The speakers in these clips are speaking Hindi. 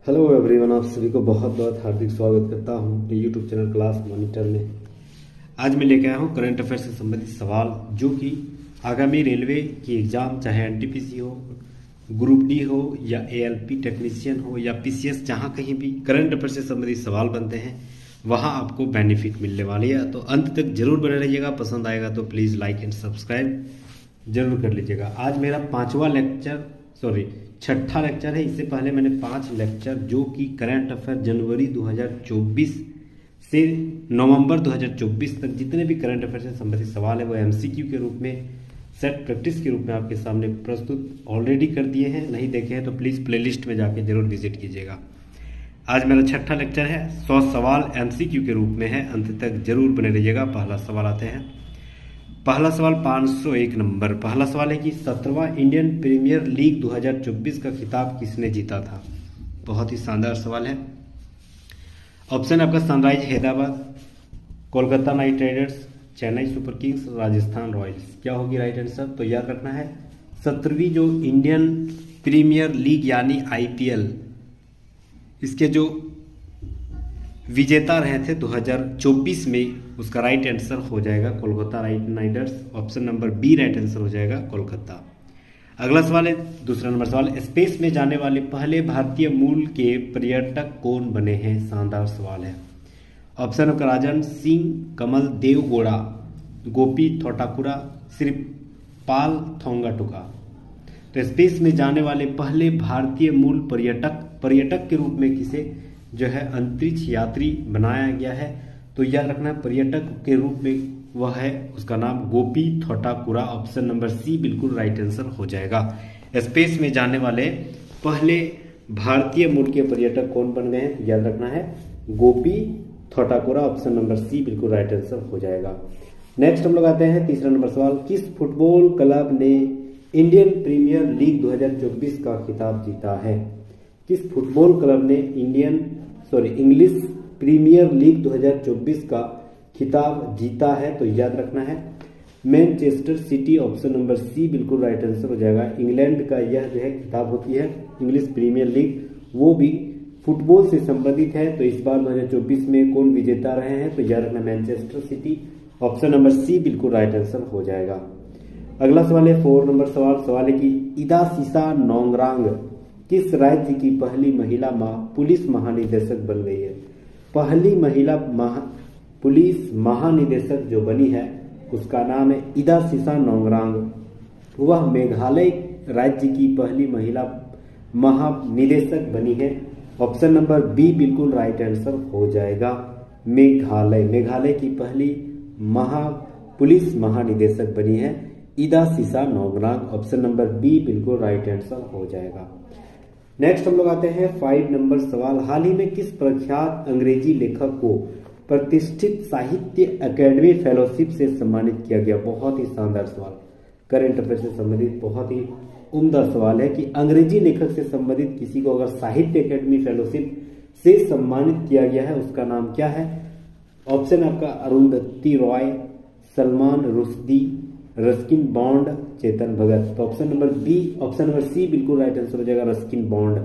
हेलो एवरीवन, आप सभी को बहुत बहुत हार्दिक स्वागत करता हूं अपने यूट्यूब चैनल क्लास मॉनिटर में। आज मैं लेके आया हूं करंट अफेयर से संबंधित सवाल जो कि आगामी रेलवे की एग्ज़ाम, चाहे एनटीपीसी हो, ग्रुप डी हो या एएलपी टेक्नीशियन हो या पीसीएस, जहां कहीं भी करंट अफेयर से संबंधित सवाल बनते हैं वहां आपको बेनिफिट मिलने वाली है। तो अंत तक जरूर बने रहिएगा। पसंद आएगा तो प्लीज़ लाइक एंड सब्सक्राइब जरूर कर लीजिएगा। आज मेरा छठा लेक्चर है। इससे पहले मैंने 5 लेक्चर जो कि करंट अफेयर जनवरी 2024 से नवंबर 2024 तक जितने भी करंट अफेयर से संबंधित सवाल है वो एमसीक्यू के रूप में, सेट प्रैक्टिस के रूप में आपके सामने प्रस्तुत ऑलरेडी कर दिए हैं। नहीं देखे हैं तो प्लीज़ प्लेलिस्ट में जाके जरूर विजिट कीजिएगा। आज मेरा छठा लेक्चर है। 100 सवाल एमसीक्यू के रूप में है। अंत तक जरूर बने रहिएगा। पहला सवाल आते हैं। पहला सवाल 501 नंबर। पहला सवाल है कि 17वां इंडियन प्रीमियर लीग 2024 का खिताब किसने जीता था। बहुत ही शानदार सवाल है। ऑप्शन आपका sunrise Hyderabad, Kolkata knight Riders, Chennai super Kings, Rajasthan Royals. क्या होगी राइट आंसर? तो याद रखना है 17वीं जो इंडियन प्रीमियर लीग यानी आईपीएल, इसके जो विजेता रहे थे 2024 में, उसका राइट आंसर हो जाएगा Kolkata knight riders. Option number B right answer हो जाएगा कोलकाता। अगला सवाल है, दूसरा नंबर सवाल, स्पेस में जाने वाले पहले भारतीय मूल के पर्यटक कौन बने हैं। शानदार सवाल है। ऑप्शन आपका राजन सिंह, कमल देव गौड़ा, गोपी थोटाकुरा, श्रीपाल थोंगाटुका। तो स्पेस में जाने वाले पहले भारतीय मूल पर्यटक के रूप में किसे जो है अंतरिक्ष यात्री बनाया गया है। तो याद रखना है पर्यटक के रूप में वह है, उसका नाम गोपी थोटाकुरा। ऑप्शन नंबर सी बिल्कुल राइट आंसर हो जाएगा। स्पेस में जाने वाले पहले भारतीय मूल के पर्यटक कौन बन गए हैं? तो याद रखना है गोपी थोटाकुरा। ऑप्शन नंबर सी बिल्कुल राइट आंसर हो जाएगा। नेक्स्ट हम लोग आते हैं तीसरा नंबर सवाल। किस फुटबॉल क्लब ने इंडियन प्रीमियर लीग 2024 का खिताब जीता है। किस फुटबॉल क्लब ने इंग्लिश प्रीमियर लीग 2024 का खिताब जीता है। तो याद रखना है Manchester City. Option number C बिल्कुल राइट आंसर हो जाएगा। इंग्लैंड का यह जो है खिताब होती है इंग्लिश प्रीमियर लीग, वो भी फुटबॉल से संबंधित है। तो इस बार 2024 में कौन विजेता रहे हैं? तो याद रखना Manchester City. Option number C बिल्कुल राइट आंसर हो जाएगा। अगला सवाल है 4 नंबर सवाल है कि इदा सीसा नोंगरांग किस राज्य की पहली महिला पुलिस महानिदेशक बन गई है। पहली महिला पुलिस महानिदेशक जो बनी है उसका नाम है इदा सीसा नोंगरांग। वह मेघालय राज्य की पहली महिला महानिदेशक बनी है। ऑप्शन नंबर बी बिल्कुल राइट आंसर हो जाएगा। मेघालय की पहली पुलिस महानिदेशक बनी है इदा सीसा नोंगरांग। ऑप्शन नंबर बी बिल्कुल राइट आंसर हो जाएगा। नेक्स्ट हम लोग आते हैं 5 नंबर सवाल। हाल ही में किस प्रख्यात अंग्रेजी लेखक को प्रतिष्ठित साहित्य अकेडमी फेलोशिप से सम्मानित किया गया। बहुत ही शानदार सवाल, करंट अफेयर से संबंधित बहुत ही उम्दा सवाल है कि अंग्रेजी लेखक से संबंधित किसी को अगर साहित्य अकेडमी फेलोशिप से सम्मानित किया गया है उसका नाम क्या है। ऑप्शन आपका अरुंधति रॉय, सलमान रुश्दी, रस्किन बॉन्ड, चेतन भगत। तो ऑप्शन नंबर सी बिल्कुल राइट आंसर हो जाएगा रस्किन बॉन्ड।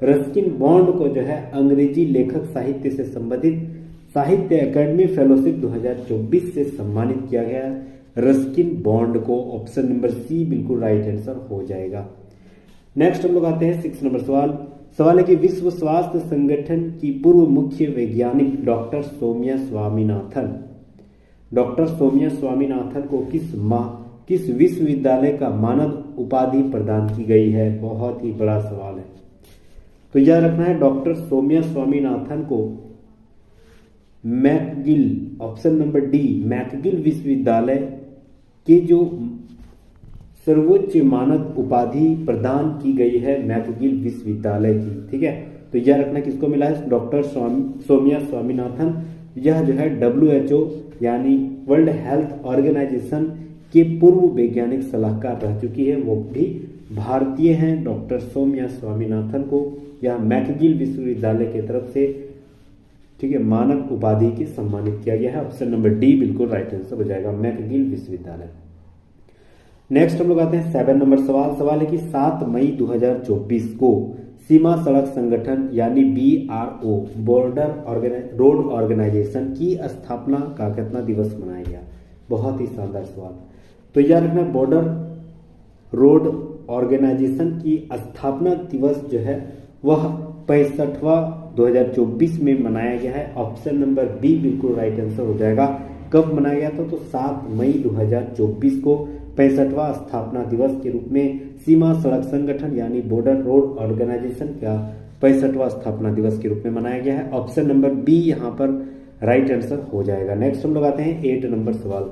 रस्किन बॉन्ड को जो है अंग्रेजी लेखक साहित्य से संबंधित साहित्य अकेडमी फेलोशिप 2024 से सम्मानित किया गया रस्किन बॉन्ड को। ऑप्शन नंबर सी बिल्कुल राइट आंसर हो जाएगा। नेक्स्ट हम लोग आते हैं 6 नंबर सवाल है कि विश्व स्वास्थ्य संगठन की पूर्व मुख्य वैज्ञानिक डॉक्टर सौम्या स्वामीनाथन को किस विश्वविद्यालय का मानद उपाधि प्रदान की गई है। बहुत ही बड़ा सवाल है। तो याद रखना है डॉक्टर सौम्या स्वामीनाथन को McGill, option number D McGill विश्वविद्यालय के जो सर्वोच्च मानद उपाधि प्रदान की गई है मैकगिल विश्वविद्यालय की। ठीक है, तो यह रखना किसको मिला है? डॉक्टर सौम्या स्वामीनाथन। यह जो है WHO यानी वर्ल्ड हेल्थ ऑर्गेनाइजेशन के पूर्व वैज्ञानिक सलाहकार रह चुकी है, वो भी भारतीय हैं। डॉक्टर सौम्या स्वामीनाथन को यह मैकगिल विश्वविद्यालय की तरफ से ठीक है मानद उपाधि के सम्मानित किया गया है। ऑप्शन नंबर डी बिल्कुल राइट आंसर हो जाएगा मैकगिल विश्वविद्यालय। नेक्स्ट हम लोग आते हैं 7 नंबर सवाल है कि 7 मई 2024 को सीमा सड़क संगठन यानी BRO रोड ऑर्गेनाइजेशन की स्थापना का कितना दिवस मनाया गया? बहुत ही शानदार सवाल। तो याद रखना बॉर्डर रोड ऑर्गेनाइजेशन की स्थापना दिवस जो है वह 65वां 2024 में मनाया गया है। ऑप्शन नंबर बी बिल्कुल राइट आंसर हो जाएगा। कब मनाया गया था? तो 7 मई 2024 को 65वां स्थापना दिवस के रूप में सीमा सड़क संगठन यानी बॉर्डर रोड ऑर्गेनाइजेशन का 65वां स्थापना दिवस के रूप में मनाया गया है। ऑप्शन नंबर बी यहाँ पर राइट आंसर हो जाएगा। नेक्स्ट हम लोग आते हैं 8 नंबर सवाल।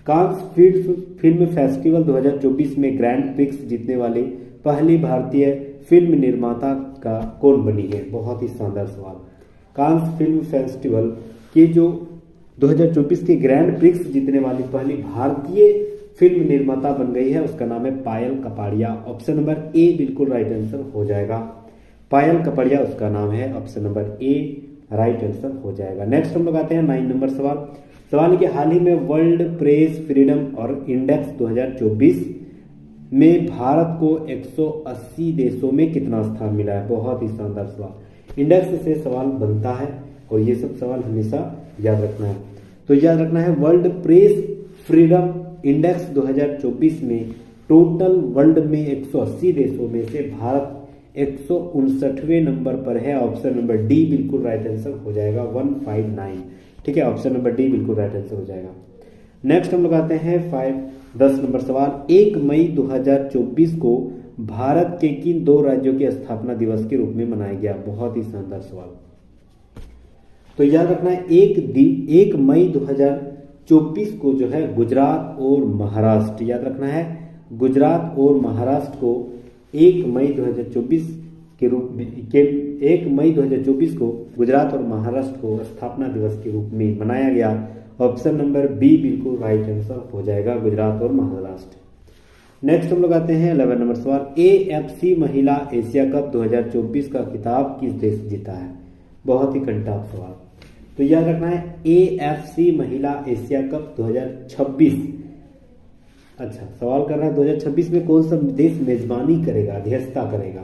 कांस फिल्म फेस्टिवल 2024 में ग्रैंड प्रिक्स जीतने वाली पहली भारतीय फिल्म निर्माता का कौन बनी है? बहुत ही शानदार सवाल। कांस फिल्म फेस्टिवल के जो 2024 के ग्रैंड प्रिक्स जीतने वाली पहली भारतीय फिल्म निर्माता बन गई है, उसका नाम है पायल कपाड़िया। ऑप्शन नंबर ए बिल्कुल राइट आंसर हो जाएगा। पायल कपाड़िया उसका नाम है। ऑप्शन नंबर ए राइट आंसर हो जाएगा। नेक्स्ट हम लोग आते हैं 9 नंबर सवाल। सवाल के हाल ही में वर्ल्ड प्रेस फ्रीडम और इंडेक्स 2024 में भारत को 180 देशों में कितना स्थान मिला है? बहुत ही शानदार सवाल। इंडेक्स से सवाल बनता है और ये सब सवाल हमेशा याद रखना है। तो याद रखना है वर्ल्ड प्रेस फ्रीडम इंडेक्स 2024 में टोटल वर्ल्ड में 180 देशों में से भारत 159वें नंबर पर है। ऑप्शन नंबर डी बिल्कुल राइट आंसर हो जाएगा 159। ठीक है, ऑप्शन नंबर डी बिल्कुल राइट आंसर हो जाएगा। नेक्स्ट हम लोग आते हैं 10 नंबर सवाल। 1 मई 2024 को भारत के किन 2 राज्यों के स्थापना दिवस के रूप में मनाया गया? बहुत ही शानदार सवाल। तो याद रखना है 1 मई 2024 को जो है गुजरात और महाराष्ट्र, याद रखना है गुजरात और महाराष्ट्र को 1 मई 2024 के रूप में 1 मई 2024 को गुजरात और महाराष्ट्र को स्थापना दिवस के रूप में मनाया गया। ऑप्शन नंबर बी बिल्कुल राइट आंसर हो जाएगा, गुजरात और महाराष्ट्र। नेक्स्ट हम लोग आते हैं 11 नंबर सवाल। AFC महिला एशिया कप 2024 का खिताब किस देश जीता है? बहुत ही कंटाप सवाल। तो याद रखना है AFC महिला एशिया कप 2026। अच्छा, सवाल कर रहा है 2026 में कौन सा देश मेजबानी करेगा, अध्यक्षता करेगा?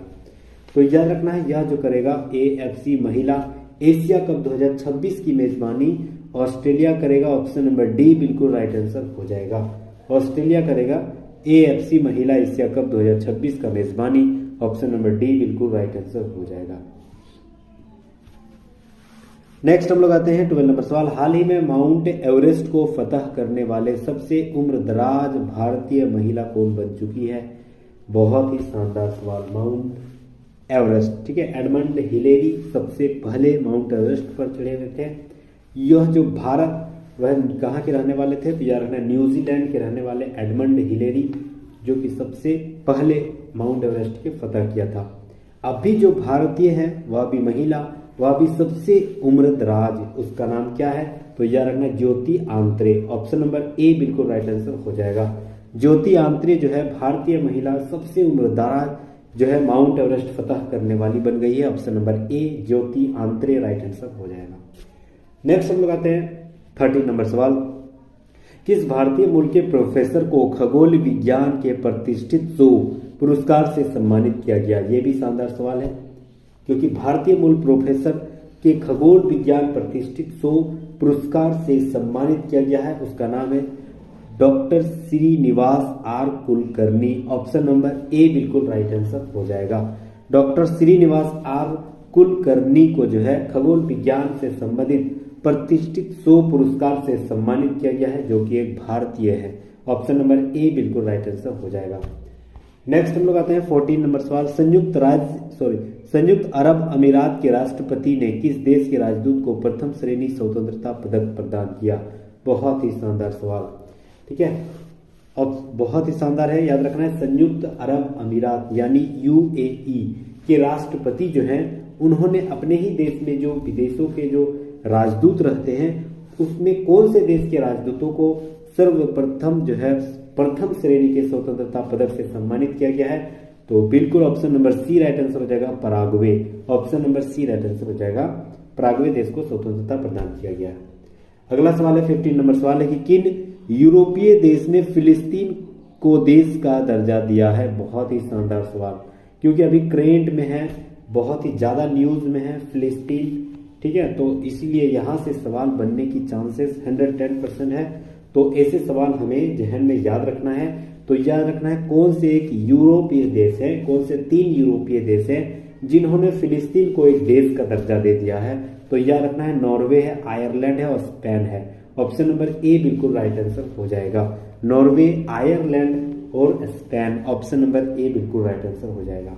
तो याद रखना है यह जो करेगा AFC महिला एशिया कप 2026 की मेजबानी ऑस्ट्रेलिया करेगा। ऑप्शन नंबर डी बिल्कुल राइट आंसर हो जाएगा। ऑस्ट्रेलिया करेगा AFC महिला एशिया कप 2026 का मेजबानी। ऑप्शन नंबर डी बिल्कुल राइट आंसर हो जाएगा। नेक्स्ट हम लोग आते हैं 12 नंबर सवाल। हाल ही में माउंट एवरेस्ट को फतह करने वाले सबसे उम्रदराज भारतीय महिला कौन बन चुकी है? बहुत ही शानदार सवाल। माउंट एवरेस्ट, ठीक है, एडमंड हिलेरी सबसे पहले माउंट एवरेस्ट पर चढ़े हुए थे। यह जो भारत वह कहाँ के रहने वाले थे? तो यार रहना न्यूजीलैंड के रहने वाले एडमंड हिलेरी जो कि सबसे पहले माउंट एवरेस्ट के फतह किया था। अभी जो भारतीय है वह भी महिला, वह भी सबसे उम्रदराज, उसका नाम क्या है? तो यार रखना ज्योति आंत्रे। ऑप्शन नंबर ए बिल्कुल राइट आंसर हो जाएगा। ज्योति आंत्रे जो है भारतीय महिला सबसे उम्रदराज जो है माउंट एवरेस्ट फतह करने वाली बन गई है। Option number A Jyoti Antre right answer हो जाएगा। नेक्स्ट हम लोग आते हैं 13 नंबर सवाल। किस भारतीय मूल के प्रोफेसर को खगोल विज्ञान के प्रतिष्ठित शो पुरस्कार से सम्मानित किया गया? यह भी शानदार सवाल है क्योंकि भारतीय मूल प्रोफेसर के खगोल विज्ञान प्रतिष्ठित शो पुरस्कार से सम्मानित किया गया है। उसका नाम है doctor Srinivas R Kulkarni. Option number A बिल्कुल राइट आंसर हो जाएगा। डॉक्टर श्रीनिवास आर कुलकर्णी को जो है खगोल विज्ञान से संबंधित प्रतिष्ठित शो पुरस्कार से सम्मानित किया गया है, जो कि एक भारतीय है। ऑप्शन नंबर ए बिल्कुल राइट आंसर हो जाएगा। नेक्स्ट हम लोग आते हैं 14 नंबर सवाल। संयुक्त अरब अमीरात के राष्ट्रपति ने किस देश के राजदूत को प्रथम श्रेणी स्वतंत्रता पदक प्रदान किया? बहुत ही शानदार सवाल, ठीक है, अब बहुत ही शानदार है। याद रखना है संयुक्त अरब अमीरात यानी UAE के राष्ट्रपति जो हैं उन्होंने अपने ही देश में जो विदेशों के जो राजदूत रहते हैं उसमें कौन से देश के राजदूतों को सर्वप्रथम जो है प्रथम श्रेणी के स्वतंत्रता पदक से सम्मानित किया गया है? तो बिल्कुल option number C right answer हो जाएगा, Paraguay. Option number C right answer हो जाएगा, पराग्वे देश को स्वतंत्रता प्रदान किया गया है। अगला सवाल है 15 नंबर सवाल है कि किन यूरोपीय देश ने फिलिस्तीन को देश का दर्जा दिया है? बहुत ही शानदार सवाल, क्योंकि अभी करेंट में है बहुत ही ज़्यादा न्यूज़ में है फिलिस्तीन, ठीक है। तो इसीलिए यहाँ से सवाल बनने की चांसेस 110% है। तो ऐसे सवाल हमें जहन में याद रखना है। तो याद रखना है कौन से एक यूरोपीय देश है, कौन से 3 यूरोपीय देश हैं जिन्होंने फिलिस्तीन को एक देश का दर्जा दे दिया है। तो याद रखना है नॉर्वे है, आयरलैंड है और स्पेन है। ऑप्शन नंबर ए बिल्कुल राइट आंसर हो जाएगा। नॉर्वे, आयरलैंड और स्पेन, ऑप्शन नंबर ए बिल्कुल राइट आंसर हो जाएगा।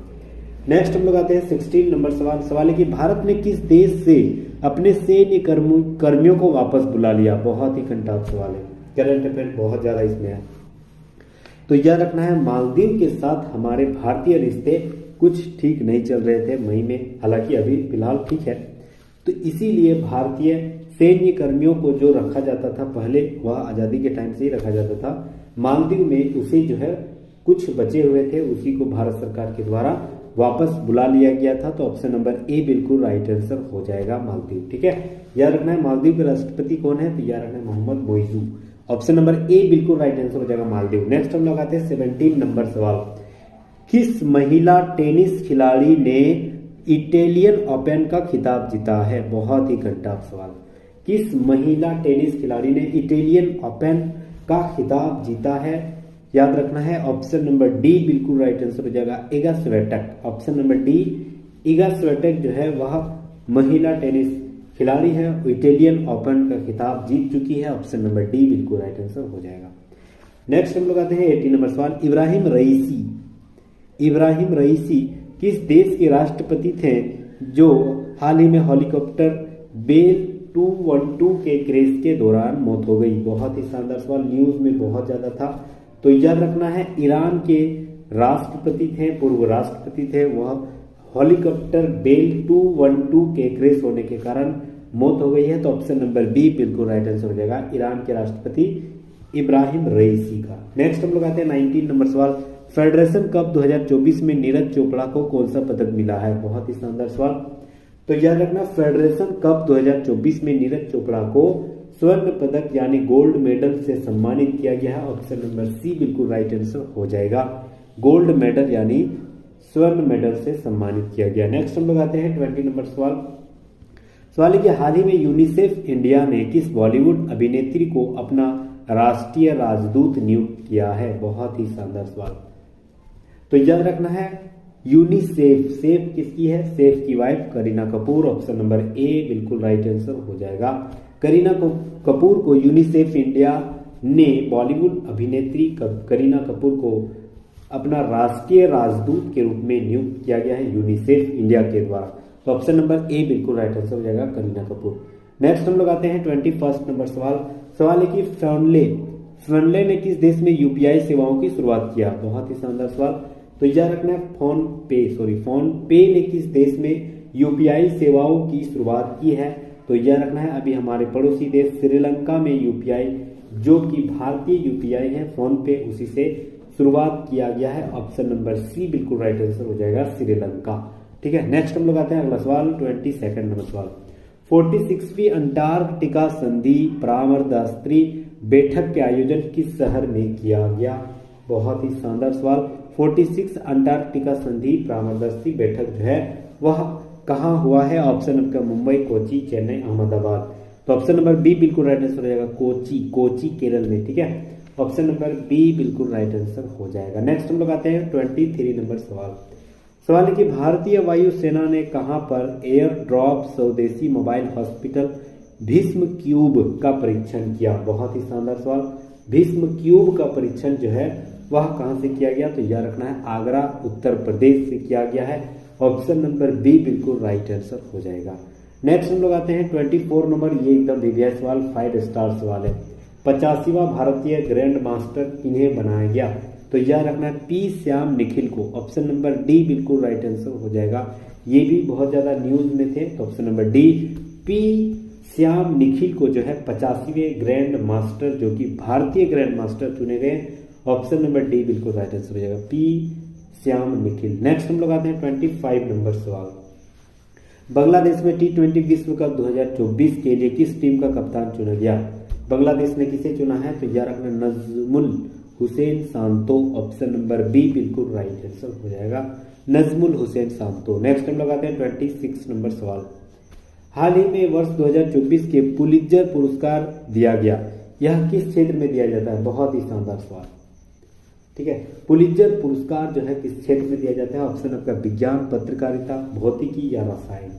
नेक्स्ट हम लोग आते हैं 16 नंबर सवाल। सवाल है कि भारत ने किस देश से अपने सैन्य कर्मियों को वापस बुला लिया। बहुत ही कंटाप सवाल है, करंट अफेयर बहुत ज्यादा इसमें है। तो याद रखना है मालदीव के साथ हमारे भारतीय रिश्ते कुछ ठीक नहीं चल रहे थे मई में, हालांकि अभी फिलहाल ठीक है। तो इसीलिए भारतीय सैन्य कर्मियों को जो रखा जाता था पहले, वह आजादी के टाइम से ही रखा जाता था मालदीव में, उसे जो है कुछ बचे हुए थे उसी को भारत सरकार के द्वारा वापस बुला लिया गया था। तो ऑप्शन नंबर ए बिल्कुल राइट आंसर हो जाएगा, मालदीव, ठीक है। याद रखना है मालदीव के राष्ट्रपति कौन है, तो याद रखना है Mohamed Muizzu, option number A बिल्कुल राइट आंसर हो जाएगा, मालदीव। नेक्स्ट हम लोग आते हैं 17 नंबर सवाल। किस महिला टेनिस खिलाड़ी ने इटालियन ओपन का खिताब जीता है। बहुत ही घंटा सवाल। किस महिला टेनिस खिलाड़ी ने इटालियन ओपन का खिताब जीता है। याद रखना है ऑप्शन नंबर डी बिल्कुल राइट आंसर हो जाएगा, Iga Swiatek. Option number D, Iga Swiatek जो है वह महिला टेनिस खिलाड़ी है, इटालियन ओपन का खिताब जीत चुकी है। ऑप्शन नंबर डी बिल्कुल राइट आंसर हो जाएगा। नेक्स्ट हम लोग आते हैं 18 नंबर सवाल। इब्राहिम रईसी किस देश के राष्ट्रपति थे जो हाल ही में हेलीकॉप्टर बेल 212 के क्रैश के दौरान मौत हो गई। बहुत ही शानदार सवाल, न्यूज में बहुत ज्यादा था। तो याद रखना है ईरान के राष्ट्रपति थे, पूर्व राष्ट्रपति थे, वह हेलीकॉप्टर बेल 212 के क्रैश होने के कारण मौत हो गई है। तो ऑप्शन नंबर बी बिल्कुल राइट आंसर हो जाएगा, ईरान के राष्ट्रपति इब्राहिम रईसी का। नेक्स्ट हम लोग आते हैं 19 नंबर सवाल। फेडरेशन कप 2024 में नीरज चोपड़ा को कौन सा पदक मिला है। बहुत ही शानदार सवाल। तो याद रखना फेडरेशन कप 2024 में नीरज चोपड़ा को स्वर्ण पदक यानी गोल्ड मेडल से सम्मानित किया गया है। ऑप्शन नंबर सी बिल्कुल राइट आंसर हो जाएगा, गोल्ड मेडल यानी स्वर्ण मेडल से सम्मानित किया गया। नेक्स्ट हम लोग आते हैं 20 नंबर सवाल। सवाल है कि हाल ही में यूनिसेफ इंडिया ने किस बॉलीवुड अभिनेत्री को अपना राष्ट्रीय राजदूत नियुक्त किया है। बहुत ही शानदार सवाल। तो याद रखना है यूनिसेफ, सेफ किसकी है, सेफ की wife Kareena Kapoor. Option number A बिल्कुल राइट आंसर हो जाएगा। करीना कपूर को यूनिसेफ इंडिया ने बॉलीवुड अभिनेत्री करीना कपूर को अपना राष्ट्रीय राजदूत के रूप में नियुक्त किया गया है यूनिसेफ इंडिया के द्वारा। तो ऑप्शन नंबर ए बिल्कुल राइट आंसर हो जाएगा, करीना कपूर। नेक्स्ट हम लोग आते हैं 21 नंबर सवाल। सवाल है कि फिनलैंड ने किस देश में यूपीआई सेवाओं की शुरुआत किया। बहुत ही शानदार सवाल। तो याद रखना है फोन पे ने किस देश में यूपीआई सेवाओं की शुरुआत की है। तो याद रखना है अभी हमारे पड़ोसी देश श्रीलंका में यूपीआई, जो कि भारतीय यूपीआई है फोन पे, उसी से शुरुआत किया गया है। ऑप्शन नंबर सी बिल्कुल राइट आंसर हो जाएगा, श्रीलंका, ठीक है। नेक्स्ट हम लोग आते हैं अगला सवाल 22 नंबर सवाल। 46वीं अंटार्कटिका संधि परामर्शदात्री बैठक के आयोजन किस शहर में किया गया। बहुत ही शानदार सवाल। 46 अंटार्कटिका संधि परामर्शदात्री बैठक जो है वह कहाँ हुआ है। Option number Mumbai, Kochi, Chennai, Ahmedabad. तो ऑप्शन नंबर बी बिल्कुल राइट आंसर हो जाएगा, कोची केरल में, ठीक है। ऑप्शन नंबर बी बिल्कुल राइट आंसर हो जाएगा। नेक्स्ट हम लोग आते हैं 23 नंबर सवाल। सवाल है कि भारतीय वायुसेना ने कहां पर एयर ड्रॉप स्वदेशी मोबाइल हॉस्पिटल भीष्म क्यूब का परीक्षण किया। बहुत ही शानदार सवाल। भीष्म क्यूब का परीक्षण जो है वह कहां से किया गया। तो यह रखना है आगरा, उत्तर प्रदेश से किया गया है। ऑप्शन नंबर बी बिल्कुल राइट आंसर हो जाएगा। नेक्स्ट हम लोग आते हैं 24 नंबर। ये एकदम वीवीआई सवाल, 5 स्टार सवाल है। 85वां भारतीय ग्रैंड मास्टर इन्हें बनाया गया। तो यह रखना है पी श्याम निखिल को। ऑप्शन नंबर डी बिल्कुल राइट आंसर हो जाएगा। ये भी बहुत ज्यादा न्यूज में थे। तो option number D, P Shyam Nikhil को जो है 85वें ग्रैंड मास्टर, जो कि भारतीय ग्रैंड मास्टर चुने गए। ऑप्शन नंबर डी बिल्कुल राइट आंसर हो जाएगा, पी श्याम निखिल। नेक्स्ट हम लोग आते हैं 25 नंबर सवाल। बांग्लादेश में T20 विश्व कप 2024 के लिए किस टीम का कप्तान चुना गया। बांग्लादेश ने किसे चुना है। तो यह रखना Najmul Hossain Shanto. Option number B बिल्कुल राइट आंसर हो जाएगा, नजमुल हुसैन शांतो। नेक्स्ट हम लगाते हैं 26 नंबर सवाल। हाल ही में वर्ष 2024 के पुलित्जर पुरस्कार दिया गया, यह किस क्षेत्र में दिया जाता है? बहुत ही शानदार सवाल, ठीक है। पुलित्जर पुरस्कार जो है किस क्षेत्र में दिया जाता है? ऑप्शन आपका विज्ञान, पत्रकारिता, भौतिकी या रसायन।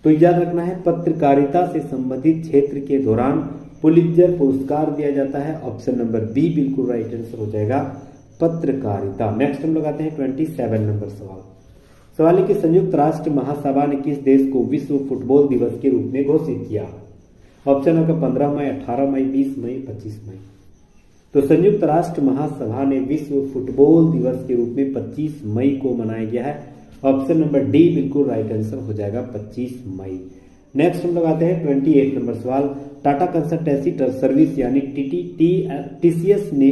तो याद रखना है पत्रकारिता से संबंधित क्षेत्र के दौरान पुलित्जर पुरस्कार दिया जाता है। ऑप्शन नंबर बी बिल्कुल राइट आंसर हो जाएगा, पत्रकारिता। नेक्स्ट हम लगाते हैं 27 नंबर सवाल। सवाल है कि संयुक्त राष्ट्र महासभा ने किस देश को विश्व फुटबॉल दिवस के रूप में घोषित किया? ऑप्शन आपका 15 मई, 18 मई, 20 मई, 25 मई। तो संयुक्त राष्ट्र महासभा ने विश्व फुटबॉल दिवस के रूप में 25 मई को मनाया गया है। ऑप्शन नंबर डी बिल्कुल राइट आंसर हो जाएगा, 25 मई। नेक्स्ट हम लगाते हैं 28 नंबर सवाल। टाटा कंसल्टेंसी सर्विस यानी टीसीएस ने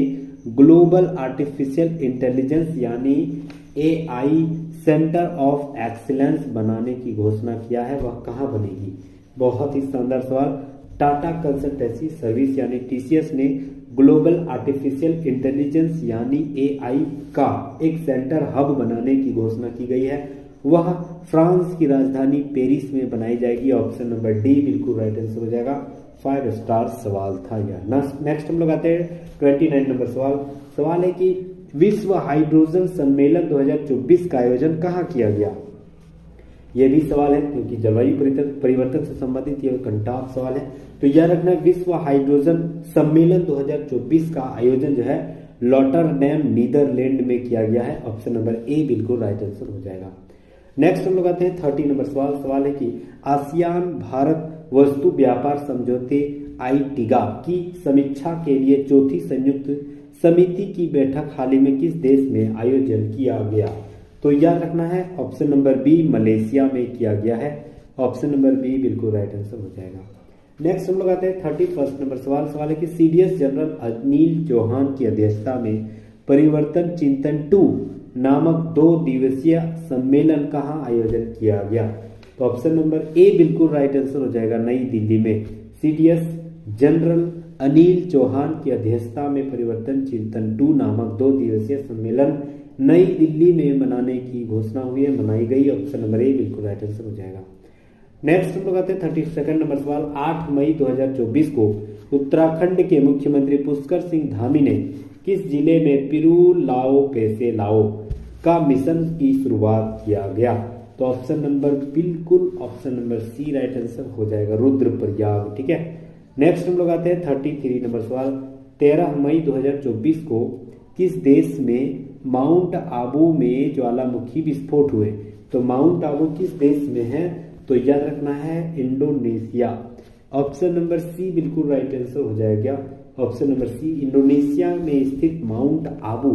ग्लोबल आर्टिफिशियल इंटेलिजेंस यानी एआई सेंटर ऑफ एक्सीलेंस बनाने की घोषणा किया है, वह कहाँ बनेगी? बहुत ही शानदार सवाल। टाटा कंसल्टेंसी सर्विस यानी टीसीएस ने ग्लोबल आर्टिफिशियल इंटेलिजेंस यानी एआई का एक सेंटर हब बनाने की घोषणा की गई है, वह फ्रांस की राजधानी पेरिस में बनाई जाएगी। ऑप्शन नंबर डी बिल्कुल राइट आंसर हो जाएगा, 5 स्टार सवाल था यह। नेक्स्ट हम लोग आते हैं 29 नंबर सवाल। सवाल है कि विश्व हाइड्रोजन सम्मेलन 2024 का आयोजन कहाँ किया गया? यह भी सवाल है क्योंकि जलवायु परिवर्तन से संबंधित यह कंटाप सवाल है। तो यह रखना विश्व हाइड्रोजन सम्मेलन 2024 का आयोजन जो है रॉटरडैम नीदरलैंड में किया गया है। ऑप्शन नंबर ए बिल्कुल राइट आंसर हो जाएगा। नेक्स्ट हम लोग आते हैं 30 नंबर सवाल। सवाल है कि आसियान भारत वस्तु व्यापार समझौते आईटीगा की समीक्षा के लिए चौथी संयुक्त समिति की बैठक हाल ही में किस देश में आयोजन किया गया? तो याद रखना है ऑप्शन नंबर बी मलेशिया में किया गया है। ऑप्शन नंबर बी बिल्कुल राइट आंसर हो जाएगा। नेक्स्ट हम लोग आते हैं 31 नंबर सवाल। सवाल है कि सीडीएस जनरल अनिल चौहान की अध्यक्षता में परिवर्तन चिंतन 2 नामक 2 दिवसीय सम्मेलन कहाँ आयोजन किया गया? तो ऑप्शन नंबर ए बिल्कुल राइट आंसर हो जाएगा, नई दिल्ली में। सीडीएस जनरल अनिल चौहान की अध्यक्षता में परिवर्तन चिंतन 2 नामक 2 दिवसीय सम्मेलन नई दिल्ली में मनाने की घोषणा हुई है, मनाई गई। ऑप्शन नंबर ए बिल्कुल राइट आंसर हो जाएगा। नेक्स्ट हम लोग आते हैं 32 नंबर सवाल। 8 मई 2024 को उत्तराखंड के मुख्यमंत्री पुष्कर सिंह धामी ने किस जिले में पिरू लाओ पैसे लाओ का मिशन की शुरुआत किया गया? तो ऑप्शन नंबर बिल्कुल option number C right answer हो जाएगा, रुद्रप्रयाग। ठीक है। नेक्स्ट हम लोग आते हैं 33 नंबर सवाल। 13 मई 2024 को किस देश में माउंट आबू में ज्वालामुखी विस्फोट हुए? तो माउंट आबू किस देश में है? तो याद रखना है इंडोनेशिया। ऑप्शन नंबर सी बिल्कुल राइट आंसर हो जाएगा, ऑप्शन नंबर सी। इंडोनेशिया में स्थित माउंट आबू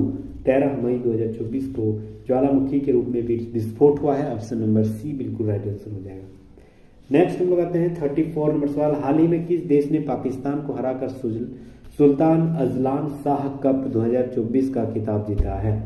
13 मई 2024 को ज्वालामुखी के रूप में विस्फोट हुआ है। ऑप्शन नंबर सी बिल्कुल राइट आंसर हो जाएगा। नेक्स्ट हम लोग आते हैं 34 नंबर सवाल। हाल ही में किस देश ने पाकिस्तान को हराकर सुल्तान अजलान शाह कप 2024 का खिताब जीता है?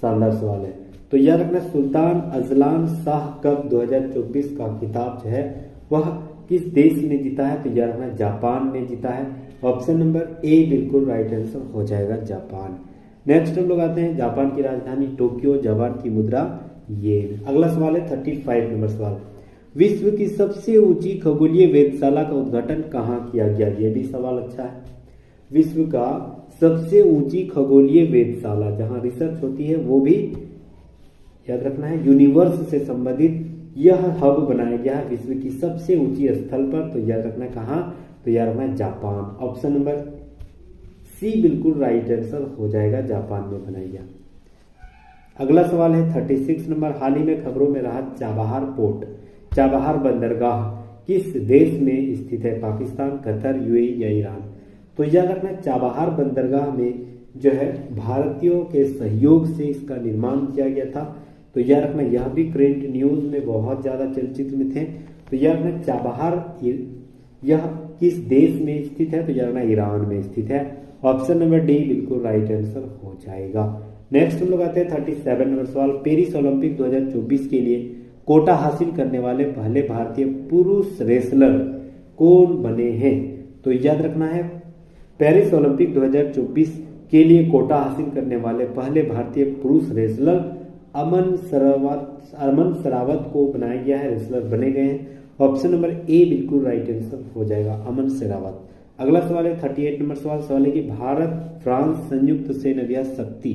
शानदार सवाल है। तो याद रखना सुल्तान अजलान शाह कप 2024 का खिताब जो है वह किस देश ने जीता है? तो याद रखना जापान ने जीता है। ऑप्शन नंबर ए बिल्कुल राइट आंसर हो जाएगा, जापान। नेक्स्ट हम लोग आते हैं जापान की राजधानी टोक्यो, जापान की मुद्रा येन। अगला सवाल है 35 नंबर सवाल। विश्व की सबसे ऊंची खगोलीय वेधशाला का उद्घाटन कहाँ किया गया? ये भी सवाल अच्छा है। विश्व का सबसे ऊंची खगोलीय वेधशाला जहां रिसर्च होती है वो भी याद रखना है यूनिवर्स से संबंधित यह हब बनाया गया है विश्व की सबसे ऊंची स्थल पर। तो याद रखना कहाँ? तो याद रखना जापान। ऑप्शन नंबर सी बिल्कुल राइट आंसर हो जाएगा, जापान में बनाया गया। अगला सवाल है 36 नंबर। हाल ही में खबरों में रहा चाबहार पोर्ट, चाबहार बंदरगाह किस देश में स्थित है? पाकिस्तान, कतर, यूएई या ईरान? तो याद रखना चाबहार बंदरगाह में जो है भारतीयों के सहयोग से इसका निर्माण किया गया था। तो याद रखना यह भी करंट न्यूज में बहुत ज्यादा चर्चित में थे। तो याद रखना चाबहार यह किस देश में स्थित है? तो याद रखना ईरान में स्थित है। ऑप्शन नंबर डी बिल्कुल राइट आंसर हो जाएगा। नेक्स्ट हम लोग आते हैं 37 नंबर सवाल। पेरिस ओलंपिक 2024 के लिए कोटा हासिल करने वाले पहले भारतीय पुरुष रेसलर कौन बने हैं? तो याद रखना है पेरिस ओलंपिक 2024 के लिए कोटा हासिल करने वाले पहले भारतीय पुरुष रेसलर अमन सरावत को बनाया गया है, रेसलर बने गए हैं। ऑप्शन नंबर ए बिल्कुल राइट आंसर हो जाएगा, अमन सरावत। अगला सवाल है 38 नंबर सवाल है कि भारत फ्रांस संयुक्त सेना अभ्यास शक्ति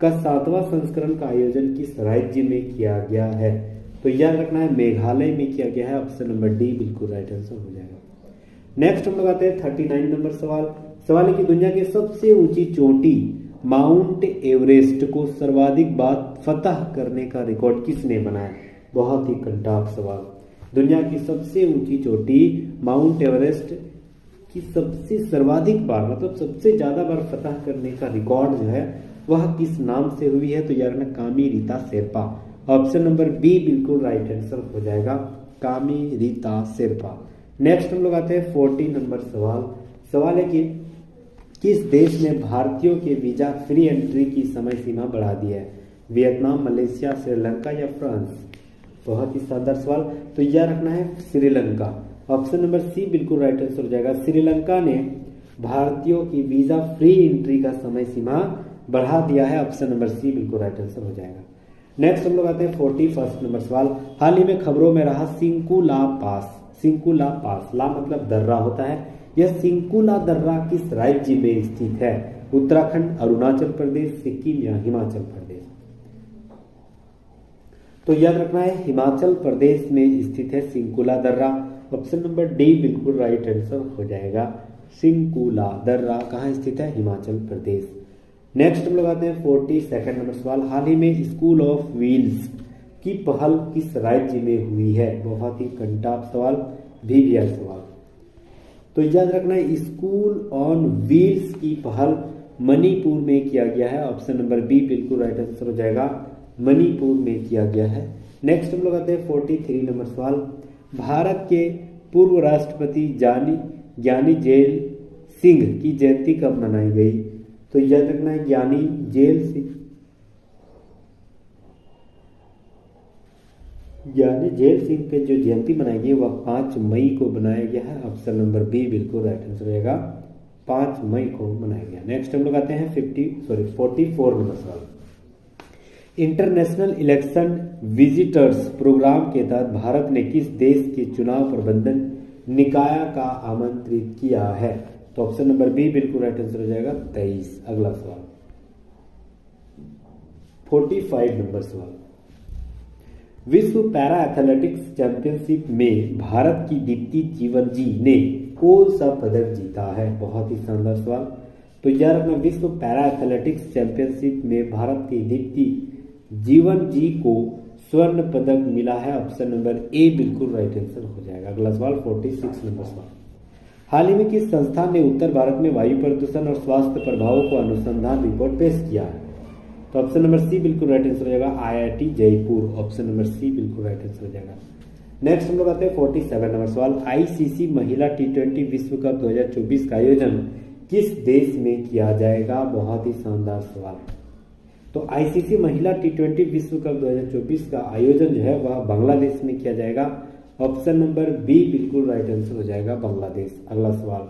का 7वां संस्करण का आयोजन किस राज्य में किया गया है? तो याद रखना है मेघालय में किया गया है। ऑप्शन नंबर डी बिल्कुल राइट आंसर हो जाएगा। नेक्स्ट हम लोग आते हैं 39 नंबर सवाल है कि दुनिया की सबसे ऊंची चोटी माउंट एवरेस्ट को सर्वाधिक बार फतह करने का रिकॉर्ड किसने बनाया? बहुत ही कंटाप सवाल। दुनिया की सबसे ऊंची चोटी माउंट एवरेस्ट की सबसे सर्वाधिक बार मतलब सबसे ज्यादा बार फतह करने का रिकॉर्ड जो है वह किस नाम से हुई है? तो यार Kami Rita Sherpa. Option number B बिल्कुल राइट आंसर हो जाएगा, कामी रीता शेरपा। नेक्स्ट हम लोग आते हैं 40 नंबर सवाल है कि किस देश ने भारतीयों के वीजा फ्री एंट्री की समय सीमा बढ़ा दी है? वियतनाम, मलेशिया, श्रीलंका या फ्रांस? बहुत ही शानदार सवाल। तो यह रखना है श्रीलंका। ऑप्शन नंबर सी बिल्कुल राइट आंसर हो जाएगा। श्रीलंका ने भारतीयों की वीजा फ्री एंट्री का समय सीमा बढ़ा दिया है। ऑप्शन नंबर सी बिल्कुल राइट आंसर हो जाएगा। नेक्स्ट हम लोग आते हैं 41 नंबर सवाल। हाल ही में खबरों में रहा सिंकुला पास, ला मतलब दर्रा होता है। यह सिंकुला दर्रा किस राज्य में स्थित है? उत्तराखंड, अरुणाचल प्रदेश, सिक्किम या हिमाचल प्रदेश? तो याद रखना है हिमाचल प्रदेश में स्थित है सिंकुला दर्रा। ऑप्शन नंबर डी बिल्कुल राइट आंसर हो जाएगा। सिंकुला दर्रा कहाँ स्थित है? हिमाचल प्रदेश। नेक्स्ट हम लोग आते हैं 42 नंबर सवाल। हाल ही में स्कूल ऑफ व्हील्स की पहल किस राज्य में हुई है? बहुत ही कंटाप सवाल, VVI सवाल। तो याद रखना है स्कूल ऑन व्हील्स की पहल मणिपुर में किया गया है। ऑप्शन नंबर बी बिल्कुल राइट आंसर हो जाएगा, मणिपुर में किया गया है। नेक्स्ट हम लोग आते हैं 43 नंबर सवाल। भारत के पूर्व राष्ट्रपति ज्ञानी जेल सिंह की जयंती कब मनाई गई? तो याद रखना है ज्ञानी जेल सिंह पे जो जयंती बनाई गई वह 5 मई को बनाया गया है। ऑप्शन नंबर बी बिल्कुल राइट आंसर रहेगा, 5 मई को मनाया गया। नेक्स्ट हम लोग आते हैं 44 नंबर सवाल। इंटरनेशनल इलेक्शन विजिटर्स प्रोग्राम के तहत भारत ने किस देश के चुनाव प्रबंधन निकाय का आमंत्रित किया है? तो ऑप्शन नंबर बी बिल्कुल राइट आंसर हो जाएगा 23। अगला सवाल 45 नंबर सवाल। विश्व पैरा एथलेटिक्स चैंपियनशिप में भारत की दीप्ति जीवनजी ने कौन सा पदक जीता है? बहुत ही शानदार सवाल। तो याद रखना विश्व पैरा एथलेटिक्स चैंपियनशिप में भारत की दीप्ति जीवन जी को स्वर्ण पदक मिला है। ऑप्शन नंबर ए बिल्कुल राइट आंसर हो जाएगा। अगला सवाल 46 नंबर सवाल। हाल ही में किस संस्थान ने उत्तर भारत में वायु प्रदूषण और स्वास्थ्य प्रभावों को अनुसंधान रिपोर्ट पेश किया है? तो ऑप्शन नंबर सी बिल्कुल राइट आंसर हो जाएगा, IIT Jaipur. Option number C बिल्कुल राइट आंसर हो जाएगा। नेक्स्ट हम लोग आते हैं 47 नंबर सवाल। ICC महिला T20 विश्व कप 2024 का आयोजन किस देश में किया जाएगा? बहुत ही शानदार सवाल। तो ICC महिला T20 विश्व कप 2024 का आयोजन जो है वह बांग्लादेश में किया जाएगा। ऑप्शन नंबर बी बिल्कुल राइट आंसर हो जाएगा, बांग्लादेश। अगला सवाल,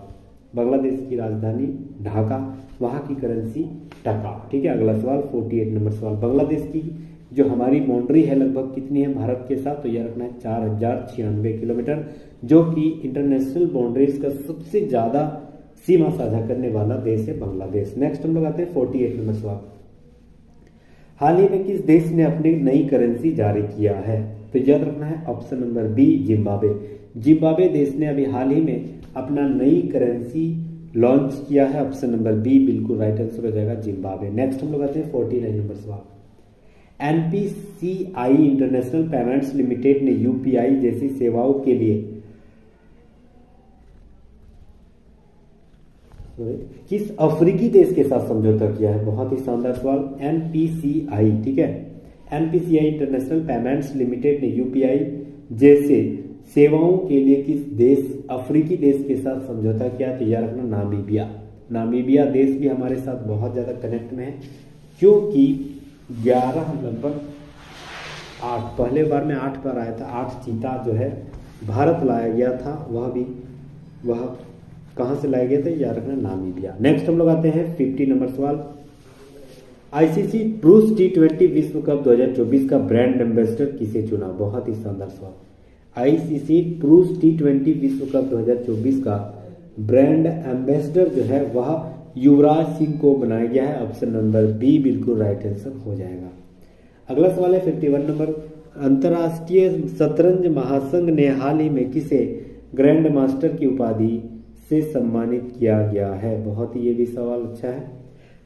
बांग्लादेश की राजधानी ढाका, वहां की करेंसी टका। ठीक है। अगला सवाल 48 नंबर सवाल। बांग्लादेश की जो हमारी बाउंड्री है लगभग कितनी है भारत के साथ? तो यह रखना है 4096 किलोमीटर, जो कि इंटरनेशनल बाउंड्रीज का सबसे ज्यादा सीमा साझा करने वाला देश है बांग्लादेश। नेक्स्ट हम लोग आते हैं 48 नंबर सवाल। हाल ही में किस देश ने अपनी नई करेंसी जारी किया है? तो याद रखना है ऑप्शन नंबर बी, जिम्बाब्वे देश ने अभी हाल ही में अपना नई करेंसी लॉन्च किया है। ऑप्शन नंबर बी बिल्कुल राइट आंसर हो जाएगा, जिम्बाब्वे। नेक्स्ट हम लोग आते हैं 49 नंबर सवाल। NPCI इंटरनेशनल पेमेंट्स लिमिटेड ने UPI जैसी सेवाओं के लिए किस अफ्रीकी देश के साथ समझौता किया है? बहुत ही शानदार सवाल। NPCI, ठीक है, NPCI इंटरनेशनल पेमेंट्स लिमिटेड ने UPI जैसे सेवाओं के लिए किस देश, अफ्रीकी देश के साथ समझौता किया? तो याद रखना नामीबिया देश भी हमारे साथ बहुत ज्यादा कनेक्ट में है, क्योंकि 11 लगभग 8 पहले बार में 8 बार आया था। 8 चीता जो है भारत लाया गया था, वह कहाँ से लाया गया था? याद रखना नामीबिया। नेक्स्ट हम लोग आते हैं 50 नंबर सवाल। आईसीसी पुरुष T20 विश्व कप 2024 का ब्रांड एम्बेसडर किसे चुना? बहुत ही शानदार सवाल। आईसीसी पुरुष T20 विश्व कप 2024 का ब्रांड एम्बेसडर जो है वह युवराज सिंह को बनाया गया है। ऑप्शन नंबर बी बिल्कुल राइट आंसर हो जाएगा। अगला सवाल है 51 नंबर। अंतर्राष्ट्रीय शतरंज महासंघ ने हाल ही में किसे ग्रैंड मास्टर की उपाधि से सम्मानित किया गया है? बहुत ही ये भी सवाल अच्छा है।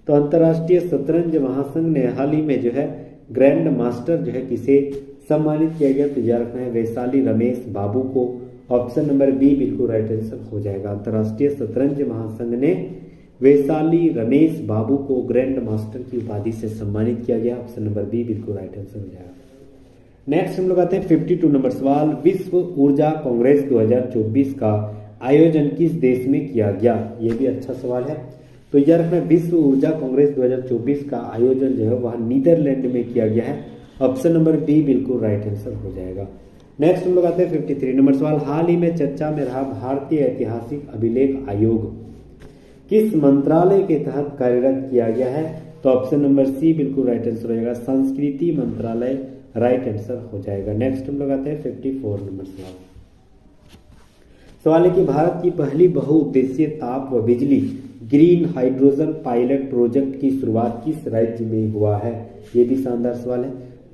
तो अंतर्राष्ट्रीय शतरंज महासंघ ने हाल ही में जो है ग्रैंड मास्टर जो है किसे सम्मानित किया गया? तो याद रखना है वैशाली रमेश बाबू को। ऑप्शन नंबर बी बिल्कुल राइट आंसर हो जाएगा। अंतर्राष्ट्रीय शतरंज महासंघ ने वैशाली रमेश बाबू को ग्रैंड मास्टर की उपाधि से सम्मानित किया गया। ऑप्शन नंबर बी बिल्कुल राइट आंसर हो जाएगा। नेक्स्ट हम लोग आते हैं 52 नंबर सवाल। विश्व ऊर्जा कांग्रेस 2024 का आयोजन किस देश में किया गया? ये भी अच्छा सवाल है। तो याद रखना विश्व ऊर्जा कांग्रेस 2024 का आयोजन जो है वह नीदरलैंड में किया गया है। ऑप्शन नंबर बी बिल्कुल राइट आंसर हो जाएगा। नेक्स्ट हम लोग आते हैं 53 नंबर सवाल। हाल ही में चर्चा में रहा भारतीय ऐतिहासिक अभिलेख आयोग किस मंत्रालय के तहत कार्यरत किया गया है? तो ऑप्शन नंबर सी बिल्कुल राइट आंसर हो जाएगा। संस्कृति मंत्रालय राइट आंसर हो जाएगा। नेक्स्ट हम लोग आते हैं 54 नंबर सवाल। सवाल है कि भारत की पहली बहुउद्देशीय ताप व बिजली ग्रीन हाइड्रोजन पायलट प्रोजेक्ट की शुरुआत किस राज्य में हुआ है? ये भी शानदार सवाल है।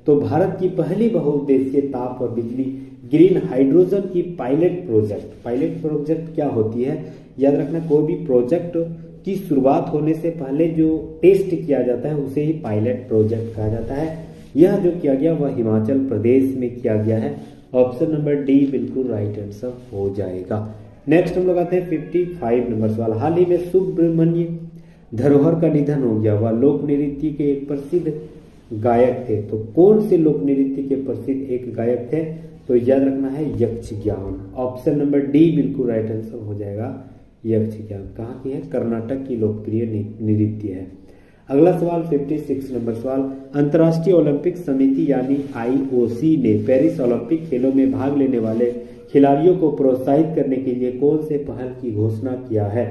तो भारत की पहली बहुउद्देशीय ताप व बिजली ग्रीन हाइड्रोजन की पायलट प्रोजेक्ट क्या होती है? याद रखना कोई भी प्रोजेक्ट की शुरुआत होने से पहले जो टेस्ट किया जाता है उसे ही पायलट प्रोजेक्ट कहा जाता है। यह जो किया गया वह हिमाचल प्रदेश में किया गया है। ऑप्शन नंबर डी बिल्कुल राइट आंसर हो जाएगा। नेक्स्ट हम लोग आते हैं 55 नंबर सवाल। हाल ही में सुब्रमण्य धरोहर का निधन हो गया। वह लोक नृत्य के एक प्रसिद्ध गायक थे। तो कौन से लोक नृत्य के प्रसिद्ध एक गायक थे? तो याद रखना है यक्षगान। ऑप्शन नंबर डी बिल्कुल राइट आंसर हो जाएगा। यक्षगान कहाँ की है? कर्नाटक की लोकप्रिय नृत्य है। अगला सवाल 56 नंबर सवाल। अंतर्राष्ट्रीय ओलंपिक समिति यानी IOC ने पेरिस ओलंपिक खेलों में भाग लेने वाले खिलाड़ियों को प्रोत्साहित करने के लिए कौन से पहल की घोषणा किया है?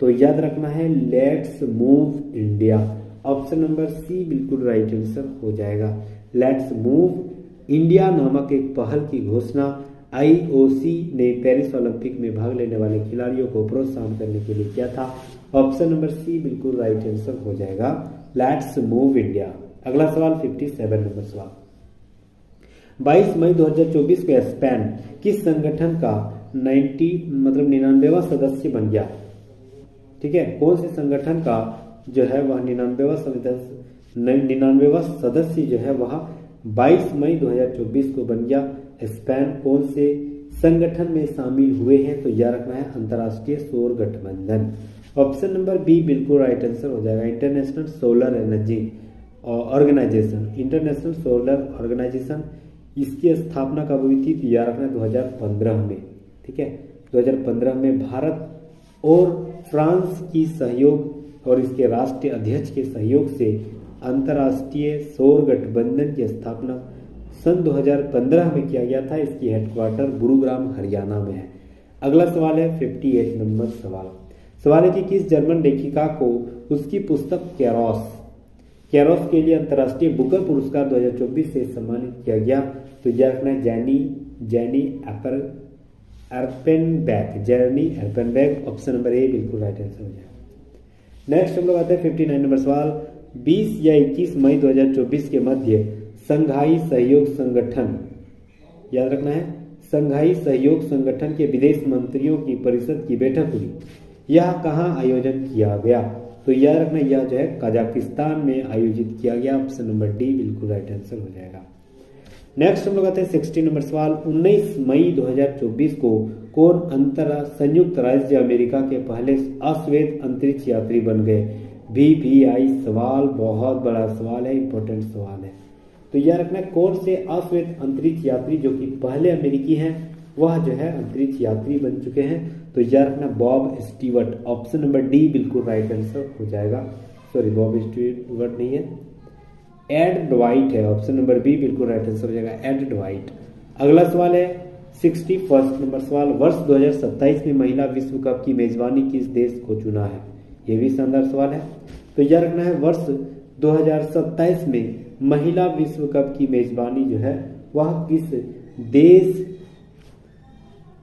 तो याद रखना है let's move India. Option number C बिल्कुल राइट आंसर हो जाएगा। लेट्स मूव इंडिया नामक एक पहल की घोषणा IOC ने पेरिस ओलंपिक में भाग लेने वाले खिलाड़ियों को प्रोत्साहन करने के लिए किया था। ऑप्शन नंबर सी बिल्कुल राइट आंसर हो जाएगा। Let's move India. अगला सवाल 57 नंबर सवाल। 22 मई 2024 को स्पेन किस संगठन का 99वां सदस्य बन गया? ठीक है, कौन से संगठन का जो है वह 99वां सदस्य जो है वह 22 मई 2024 को बन गया। स्पेन कौन से संगठन में शामिल हुए हैं? तो यह रखना है अंतर्राष्ट्रीय सौर गठबंधन। ऑप्शन नंबर बी बिल्कुल राइट आंसर हो जाएगा। International solar energy organisation, international solar organisation, इसकी स्थापना कब हुई थी? तो याद रखना 2015 में। ठीक है, 2015 में भारत और फ्रांस की सहयोग और इसके राष्ट्रीय अध्यक्ष के सहयोग से अंतर्राष्ट्रीय सौर गठबंधन की स्थापना सन 2015 में किया गया था। इसकी हेडक्वार्टर गुरुग्राम हरियाणा में है। अगला सवाल है 58 नंबर सवाल। सवाल है कि किस जर्मन लेखिका को उसकी पुस्तक कैरोस के लिए अंतर्राष्ट्रीय बुकर पुरस्कार 2024 से सम्मानित किया गया? तो यह रखना है जैनी एर्पेनबैक। ऑप्शन नंबर ए बिल्कुल राइट आंसर हो जाएगा। नेक्स्ट हम लोग आते हैं 59 नंबर सवाल। 20 या 21 मई 2024 के मध्य संघाई सहयोग संगठन, याद रखना है संघाई सहयोग संगठन के विदेश मंत्रियों की परिषद की बैठक हुई। यह कहाँ आयोजन किया गया? तो याद रखना यह जो है कजाकिस्तान में आयोजित किया गया। ऑप्शन नंबर डी बिल्कुल राइट आंसर हो जाएगा। नेक्स्ट हम लोग आते हैं 60 नंबर सवाल। 19 मई 2024 को कौन संयुक्त राज्य अमेरिका के पहले अश्वेत अंतरिक्ष यात्री बन गए? VVI सवाल बहुत बड़ा सवाल है, इंपॉर्टेंट सवाल है। तो यह रखना कौन से अश्वेत अंतरिक्ष यात्री जो कि पहले अमेरिकी हैं वह जो है अंतरिक्ष यात्री बन चुके हैं? तो यह रखना Bob Stewart. Option number D बिल्कुल राइट आंसर हो जाएगा। सॉरी, बॉब स्टीवर्ट नहीं है, एड ड्वाइट है। ऑप्शन नंबर बी बिल्कुल राइट आंसर हो जाएगा, एड ड्वाइट। अगला सवाल है 61 नंबर सवाल। वर्ष 2027 में महिला विश्व कप की मेजबानी किस देश को चुना है? यह भी शानदार सवाल है। तो यह रखना है वर्ष 2027 में महिला विश्व कप की मेजबानी जो है वह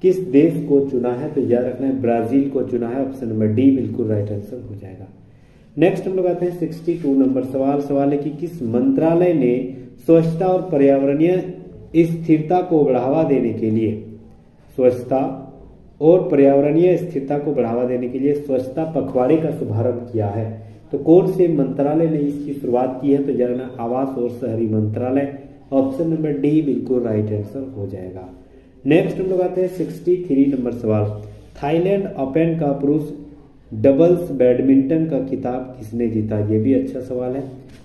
किस देश को चुना है? तो याद रखना है ब्राजील को चुना है। ऑप्शन नंबर डी बिल्कुल राइट आंसर हो जाएगा। नेक्स्ट हम लोग आते हैं 62 नंबर सवाल है कि किस मंत्रालय ने स्वच्छता और पर्यावरणीय स्थिरता को बढ़ावा देने के लिए स्वच्छता और पर्यावरणीय स्थिरता को बढ़ावा देने के लिए स्वच्छता पखवाड़े का शुभारंभ किया है? तो कौन से मंत्रालय ने इसकी शुरुआत की है? तो जानना आवास और शहरी मंत्रालय। ऑप्शन नंबर डी बिल्कुल राइट आंसर हो जाएगा। नेक्स्ट हम लोग आते हैं 63 नंबर सवाल। थाईलैंड ओपन का पुरुष डबल्स बैडमिंटन का खिताब किसने जीता? ये भी अच्छा सवाल है।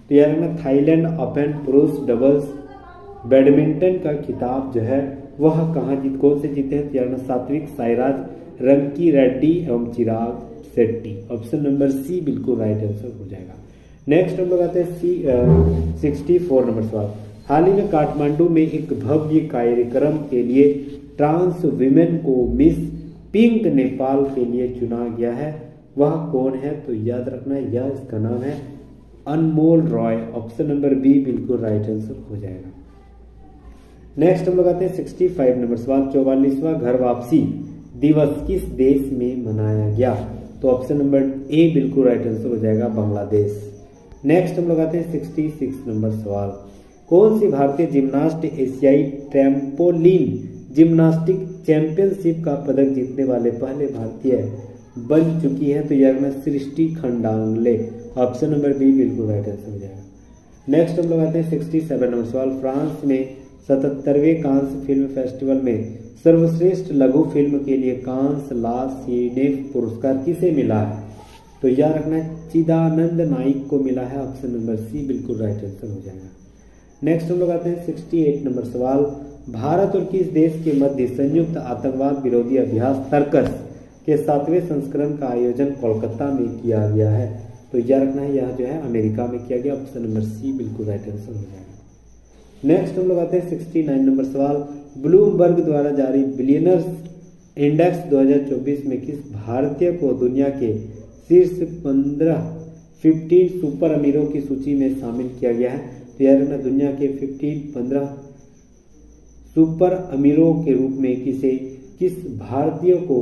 तो यार ना थाईलैंड ओपन पुरुष डबल्स बैडमिंटन का खिताब जो है वह कौन से जीते हैं? तो यार ना सात्विक साईराज, रंकी रेड्डी एवं Chirag Shetty. Option number C बिल्कुल राइट आंसर हो जाएगा। नेक्स्ट हम लोग आते हैं 64 नंबर सवाल। हाल ही में काठमांडू में एक भव्य कार्यक्रम के लिए ट्रांस वीमेन को मिस पिंक नेपाल के लिए चुना गया है, वह कौन है? तो याद रखना है यह इसका नाम है अनमोल रॉय। ऑप्शन नंबर बी बिल्कुल राइट आंसर हो जाएगा। नेक्स्ट हम लोग आते हैं 65 नंबर सवाल। 44वां घर वापसी दिवस किस देश में मनाया गया? तो ऑप्शन नंबर ए बिल्कुल राइट आंसर हो जाएगा बांग्लादेश। नेक्स्ट हम लोग आते हैं 66 नंबर सवाल। कौन सी भारतीय जिम्नास्ट एशियाई ट्रैम्पोलिन जिम्नास्टिक चैंपियनशिप का पदक जीतने वाले पहले भारतीय बन चुकी है? तो यह में सृष्टि खंडांगले। ऑप्शन नंबर बी बिल्कुल राइट आंसर हो जाएगा। नेक्स्ट हम लोग आते हैं 67 नंबर सवाल। फ्रांस में 77वें कांस फिल्म फेस्टिवल में सर्वश्रेष्ठ लघु फिल्म के लिए कांस ला सिनेफ पुरस्कार किसे मिला है? तो याद रखना है चिदानंद नाइक को मिला है। ऑप्शन नंबर सी बिल्कुल राइट आंसर हो जाएगा। नेक्स्ट हम लोग आते हैं 68 नंबर सवाल। भारत और किस देश के मध्य संयुक्त आतंकवाद विरोधी अभ्यास तर्कस के 7वें संस्करण का आयोजन कोलकाता में किया गया है? तो याद रखना है यह जो है अमेरिका में किया गया। ऑप्शन नंबर सी बिल्कुल राइट आंसर हो जाएगा। नेक्स्ट हम लोग आते हैं 69 नंबर सवाल। ब्लूमबर्ग द्वारा जारी बिलियनर्स इंडेक्स 2024 में किस भारतीय को दुनिया के शीर्ष 15 सुपर अमीरों की सूची में शामिल किया गया है? तो यार ना दुनिया के 15 सुपर अमीरों के रूप में किस भारतीय को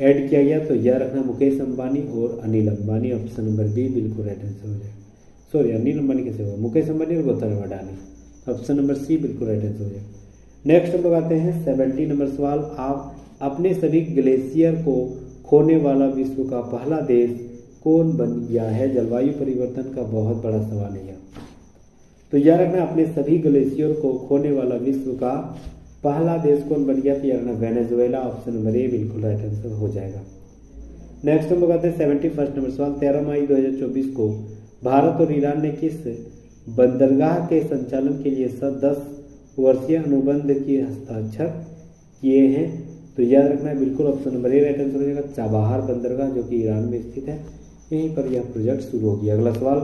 ऐड किया गया? तो यह रखना मुकेश अंबानी और Anil Ambani. Option number B बिल्कुल राइट आंसर हो जाएगा। सॉरी अनिल अंबानी कैसे होगा? मुकेश अंबानी और Gautam Adani. Option number C बिल्कुल राइट आंसर हो जाएगा। नेक्स्ट हम लोग आते हैं 70 नंबर सवाल। आप अपने सभी ग्लेशियर को खोने वाला विश्व का पहला देश कौन बन गया है? जलवायु परिवर्तन का बहुत बड़ा सवाल है। तो याद रखना अपने सभी ग्लेशियर को खोने वाला विश्व का पहला देश कौन बन गया? तो याद रखना वेनेजुएला। ऑप्शन नंबर ए बिल्कुल राइट आंसर हो जाएगा। नेक्स्ट हम लोग आते हैं 71 नंबर सवाल। 13 मई 2024 को भारत और ईरान ने किस बंदरगाह के संचालन के लिए 10 वर्षीय अनुबंध की हस्ताक्षर किए हैं? तो याद रखना है बिल्कुल ऑप्शन नंबर ए राइट आंसर हो जाएगा। चाबहार बंदरगाह जो कि ईरान में स्थित है, यहीं पर यह प्रोजेक्ट शुरू हो गया। अगला सवाल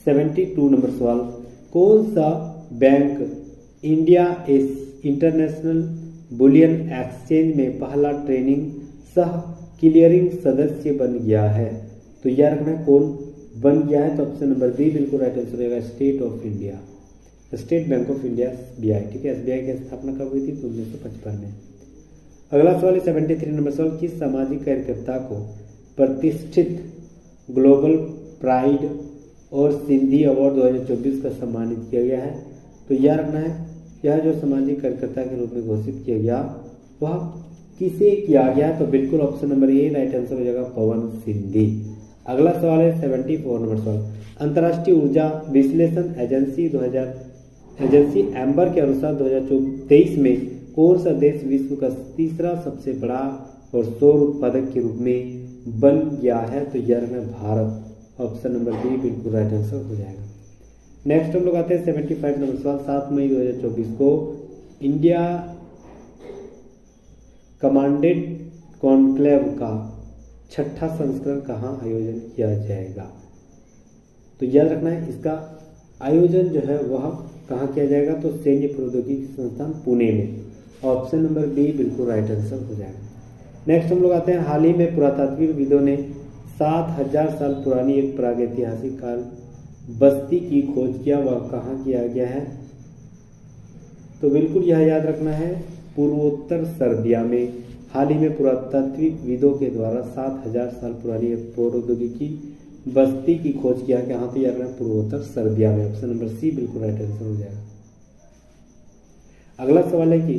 72 नंबर सवाल। कौन सा bank India international bullion exchange में पहला ट्रेनिंग सह क्लियरिंग सदस्य बन गया है? तो याद रखना कौन बन गया है? तो ऑप्शन नंबर बी बिल्कुल राइट आंसर रहेगा state of India, state bank of India SBI। ठीक है, SBI की स्थापना कब हुई थी? 1955 में। अगला सवाल है 73 नंबर सवाल। किस सामाजिक कार्यकर्ता को प्रतिष्ठित ग्लोबल प्राइड और सिंधी अवार्ड 2024 का सम्मानित किया गया है? तो यह रखना है यह जो सामाजिक कार्यकर्ता के रूप में घोषित किया गया वह किसे किया गया है? तो बिल्कुल ऑप्शन नंबर ए राइट आंसर हो जाएगा पवन सिंधी। अगला सवाल है 74 नंबर सवाल। अंतर्राष्ट्रीय ऊर्जा विश्लेषण एजेंसी एम्बर के अनुसार 2023 में कौन सा देश विश्व का तीसरा सबसे बड़ा और सौर उत्पादक के रूप में बन गया है? तो यह है भारत। ऑप्शन नंबर बी बिल्कुल राइट आंसर हो जाएगा। नेक्स्ट हम लोग आते हैं 75 नंबर सवाल। 7 मई 2024 को इंडिया कमांडेड कॉन्क्लेव का 6ठा संस्करण कहाँ आयोजन किया जाएगा? तो याद रखना है इसका आयोजन जो है वह कहाँ किया जाएगा? तो सैन्य प्रौद्योगिकी संस्थान पुणे में। ऑप्शन नंबर बी बिल्कुल राइट आंसर हो जाएगा। नेक्स्ट हम लोग आते हैं हाल ही में पुरातात्विकविदों ने 7000 साल पुरानी एक प्रागैतिहासिक काल बस्ती की खोज किया, वह कहाँ किया गया है? तो बिल्कुल यह याद रखना है, पूर्वोत्तर सर्बिया में। हाल ही में पुरातात्विकविदों के द्वारा 7000 साल पुरानी एक प्रौद्योगिकी बस्ती की खोज किया, कहाँ तो याद रखना, पूर्वोत्तर सर्बिया में। ऑप्शन नंबर सी बिल्कुल राइट आंसर हो जाएगा। अगला सवाल है कि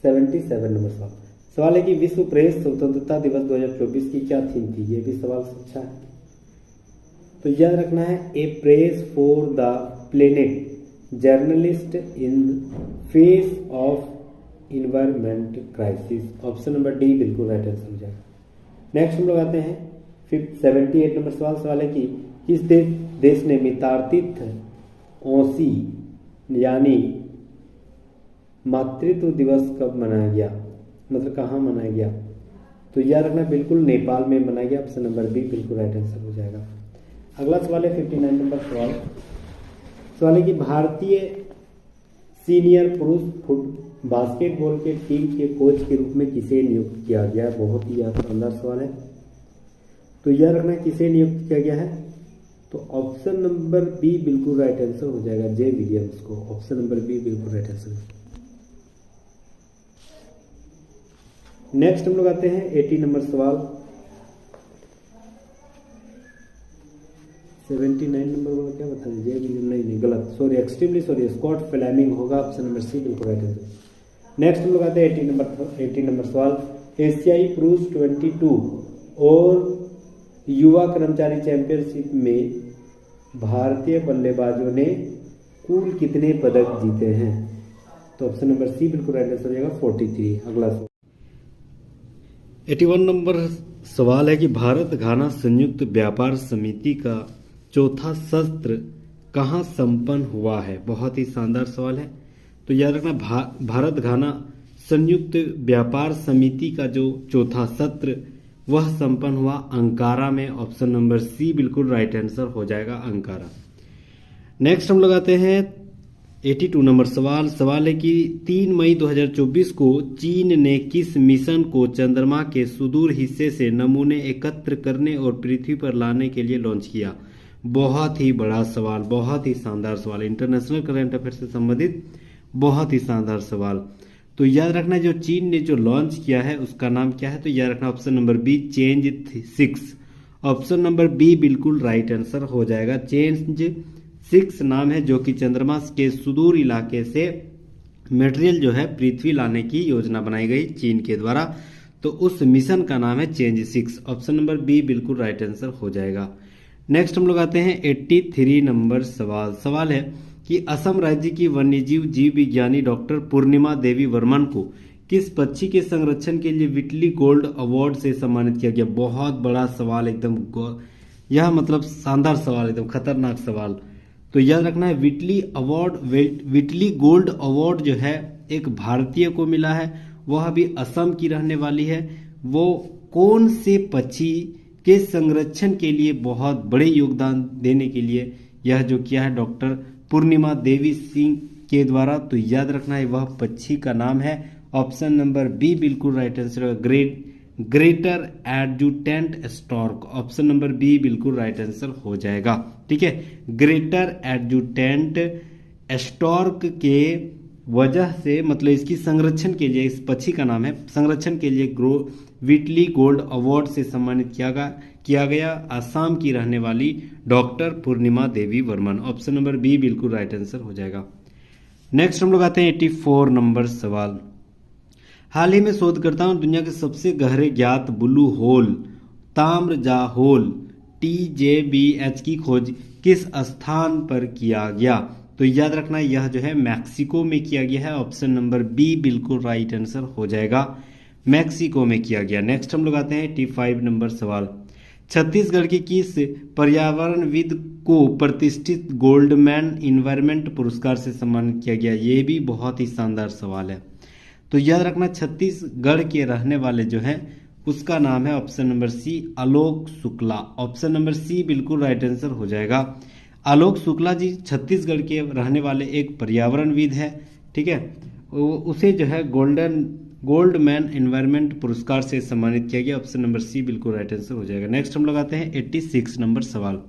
77 नंबर सवाल है कि विश्व प्रेस स्वतंत्रता दिवस 2024 की क्या थीम थी? ये भी सवाल अच्छा है, तो याद रखना है, a press for the planet, journalist in face of environment crisis. Option number D बिल्कुल राइट आंसर हो जाएगा। नेक्स्ट हम लोग आते हैं 78 नंबर सवाल है कि किस देश ने मितार्थित ओसी यानी मातृत्व दिवस कब मनाया गया, मतलब कहाँ मनाया गया? तो याद रखना बिल्कुल नेपाल में मनाया गया। ऑप्शन नंबर बी बिल्कुल राइट आंसर हो जाएगा। अगला सवाल है 59 नंबर सवाल है कि भारतीय सीनियर पुरुष बास्केटबॉल के टीम के कोच के रूप में किसे नियुक्त किया गया? बहुत ही शानदार सवाल है, तो याद रखना किसे नियुक्त किया गया है? तो ऑप्शन नंबर बी बिल्कुल राइट आंसर हो जाएगा, जे विलियम्स को। ऑप्शन नंबर बी बिल्कुल राइट आंसर। नेक्स्ट हम लोग आते हैं 80 नंबर सवाल, 79 नंबर वाला क्या बता दीजिए? नहीं गलत, sorry, extremely sorry, Scott Fleming होगा। ऑप्शन नंबर सी बिल्कुल राइट आंसर। नेक्स्ट हम लोग आते हैं 80 नंबर सवाल, एशियाई पुरुष 22 और युवा कर्मचारी चैंपियनशिप में भारतीय बल्लेबाजों ने कुल कितने पदक जीते हैं? तो ऑप्शन नंबर सी बिल्कुल राइट आंसर हो जाएगा, 43। अगला सवाल 81 नंबर सवाल है कि भारत घाना संयुक्त व्यापार समिति का चौथा सत्र कहाँ संपन्न हुआ है? बहुत ही शानदार सवाल है, तो याद रखना, भारत घाना संयुक्त व्यापार समिति का जो चौथा सत्र वह संपन्न हुआ अंकारा में। ऑप्शन नंबर सी बिल्कुल राइट आंसर हो जाएगा, अंकारा। नेक्स्ट हम लोग आते हैं 82 नंबर सवाल है कि 3 मई 2024 को चीन ने किस मिशन को चंद्रमा के सुदूर हिस्से से नमूने एकत्र करने और पृथ्वी पर लाने के लिए लॉन्च किया? बहुत ही बड़ा सवाल, बहुत ही शानदार सवाल, इंटरनेशनल करंट अफेयर से संबंधित बहुत ही शानदार सवाल। तो याद रखना, जो चीन ने जो लॉन्च किया है उसका नाम क्या है? तो याद रखना option number B, change 6। Option number B बिल्कुल राइट आंसर हो जाएगा, चेंज 6 नाम है, जो कि चंद्रमा के सुदूर इलाके से मटेरियल जो है पृथ्वी लाने की योजना बनाई गई चीन के द्वारा, तो उस मिशन का नाम है चेंज 6। ऑप्शन नंबर बी बिल्कुल राइट आंसर हो जाएगा। नेक्स्ट हम लोग आते हैं 83 नंबर सवाल है कि असम राज्य की वन्यजीव जीव विज्ञानी डॉक्टर पूर्णिमा देवी वर्मन को किस पक्षी के संरक्षण के लिए विटली गोल्ड अवार्ड से सम्मानित किया गया? बहुत बड़ा सवाल, एकदम यह मतलब शानदार सवाल, एकदम खतरनाक सवाल। तो याद रखना है, विटली गोल्ड अवार्ड जो है एक भारतीय को मिला है, वह भी असम की रहने वाली है। वो कौन से पक्षी के संरक्षण के लिए बहुत बड़े योगदान देने के लिए यह जो किया है डॉक्टर पूर्णिमा देवी सिंह के द्वारा? तो याद रखना है, वह पक्षी का नाम है, ऑप्शन नंबर बी बिल्कुल right answer, greater adjutant stork. Option number B बिल्कुल राइट आंसर हो जाएगा, ठीक है। ग्रेटर एडजुटेंट स्टॉर्क के वजह से, मतलब इसकी संरक्षण के लिए, इस पक्षी का नाम है, संरक्षण के लिए विटली गोल्ड अवार्ड से सम्मानित किया गया असम की रहने वाली डॉक्टर पूर्णिमा देवी वर्मन। ऑप्शन नंबर बी बिल्कुल राइट आंसर हो जाएगा। नेक्स्ट हम लोग आते हैं 84 नंबर सवाल। हाल ही में शोधकर्ताओं ने दुनिया के सबसे गहरे ज्ञात ब्लू होल ताम्रजा होल TJBH की खोज किस स्थान पर किया गया? तो याद रखना, यह जो है मैक्सिको में किया गया है। ऑप्शन नंबर बी बिल्कुल राइट आंसर हो जाएगा, मैक्सिको में किया गया। नेक्स्ट हम लोग आते हैं 85 नंबर सवाल। छत्तीसगढ़ के किस पर्यावरणविद को प्रतिष्ठित गोल्डमैन इन्वायरमेंट पुरस्कार से सम्मानित किया गया? ये भी बहुत ही शानदार सवाल है। तो याद रखना, छत्तीसगढ़ के रहने वाले जो हैं उसका नाम है ऑप्शन नंबर सी, Alok Shukla. Option number C बिल्कुल राइट आंसर हो जाएगा। आलोक शुक्ला जी छत्तीसगढ़ के रहने वाले एक पर्यावरणविद है, ठीक है। उसे जो है गोल्ड मैन एनवायरनमेंट पुरस्कार से सम्मानित किया गया। ऑप्शन नंबर सी बिल्कुल राइट आंसर हो जाएगा। नेक्स्ट हम लोग आते हैं 86 नंबर सवाल।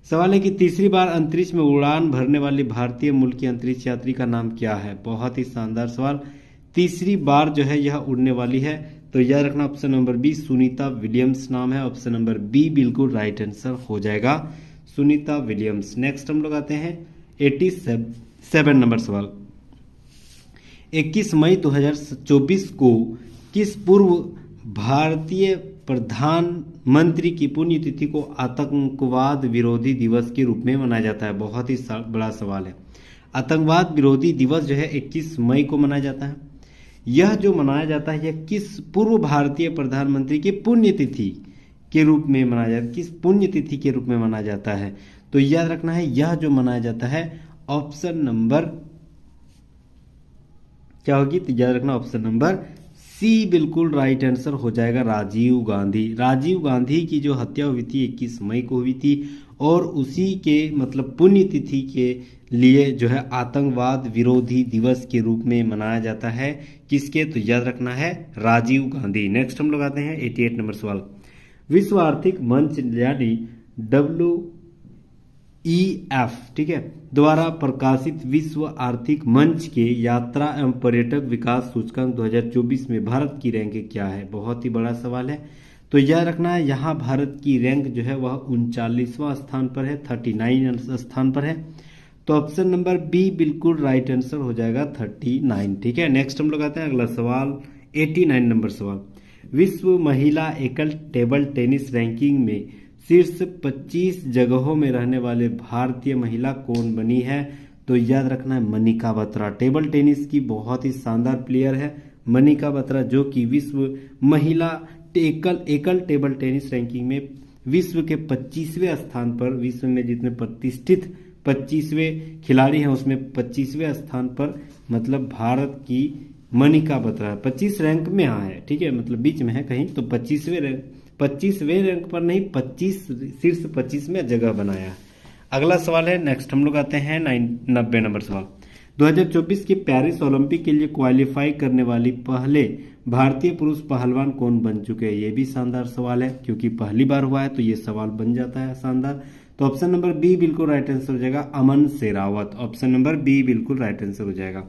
सवाल है कि तीसरी बार अंतरिक्ष में उड़ान भरने वाली भारतीय मूल की अंतरिक्ष यात्री का नाम क्या है। बहुत ही शानदार सवाल। तीसरी बार जो है यह उड़ने वाली है, तो याद रखना option number B Sunita Williams नाम है। ऑप्शन नंबर बी बिल्कुल राइट आंसर हो जाएगा, सुनीता विलियम्स। नेक्स्ट हम लोग आते हैं 87 नंबर सवाल। 21 मई 2024 को किस पूर्व भारतीय प्रधानमंत्री की पुण्यतिथि को आतंकवाद विरोधी दिवस के रूप में मनाया जाता है। बहुत ही बड़ा सवाल है। आतंकवाद विरोधी दिवस जो है 21 मई को मनाया जाता है। यह जो मनाया जाता है यह किस पूर्व भारतीय प्रधानमंत्री की पुण्यतिथि के रूप में मनाया जाता है, किस पुण्यतिथि के रूप में मनाया जाता है। तो याद रखना है यह जो मनाया जाता है ऑप्शन नंबर क्या होगी, तो याद रखना ऑप्शन नंबर सी बिल्कुल राइट आंसर हो जाएगा, राजीव गांधी। राजीव गांधी की जो हत्या हुई थी 21 मई को हुई थी और उसी के मतलब पुण्यतिथि के लिए जो है आतंकवाद विरोधी दिवस के रूप में मनाया जाता है। किसके, तो याद रखना है राजीव गांधी। नेक्स्ट हम लोग आते हैं 88 नंबर सवाल। विश्व आर्थिक मंच यानी WEF ठीक है द्वारा प्रकाशित विश्व आर्थिक मंच के यात्रा एवं पर्यटक विकास सूचकांक 2024 में भारत की रैंक क्या है। बहुत ही बड़ा सवाल है। तो यह रखना है यहाँ भारत की रैंक जो है वह 39वां स्थान पर है, 39 स्थान पर है। तो ऑप्शन नंबर बी बिल्कुल राइट आंसर हो जाएगा 39। ठीक है। नेक्स्ट हम लोग आते हैं अगला सवाल 89 नंबर सवाल। विश्व महिला एकल टेबल टेनिस रैंकिंग में शीर्ष 25 जगहों में रहने वाले भारतीय महिला कौन बनी है। तो याद रखना है मनिका बत्रा। टेबल टेनिस की बहुत ही शानदार प्लेयर है मनिका बत्रा, जो कि विश्व महिला एकल टेबल टेनिस रैंकिंग में विश्व के 25वें स्थान पर, विश्व में जितने प्रतिष्ठित 25वें खिलाड़ी हैं उसमें 25वें स्थान पर मतलब भारत की मनिका बत्रा 25 रैंक में यहाँ है। ठीक है, मतलब बीच में है कहीं, तो 25वें रैंक पर नहीं, 25 शीर्ष 25 में जगह बनाया। अगला सवाल है नेक्स्ट हम लोग आते हैं 90 नंबर सवाल। 2024 के पेरिस ओलंपिक के लिए क्वालिफाई करने वाली पहले भारतीय पुरुष पहलवान कौन बन चुके हैं। ये भी शानदार सवाल है क्योंकि पहली बार हुआ है, तो ये सवाल बन जाता है शानदार। तो ऑप्शन नंबर बी बिल्कुल राइट आंसर हो जाएगा, अमन शेरावत। ऑप्शन नंबर बी बिल्कुल राइट आंसर हो जाएगा।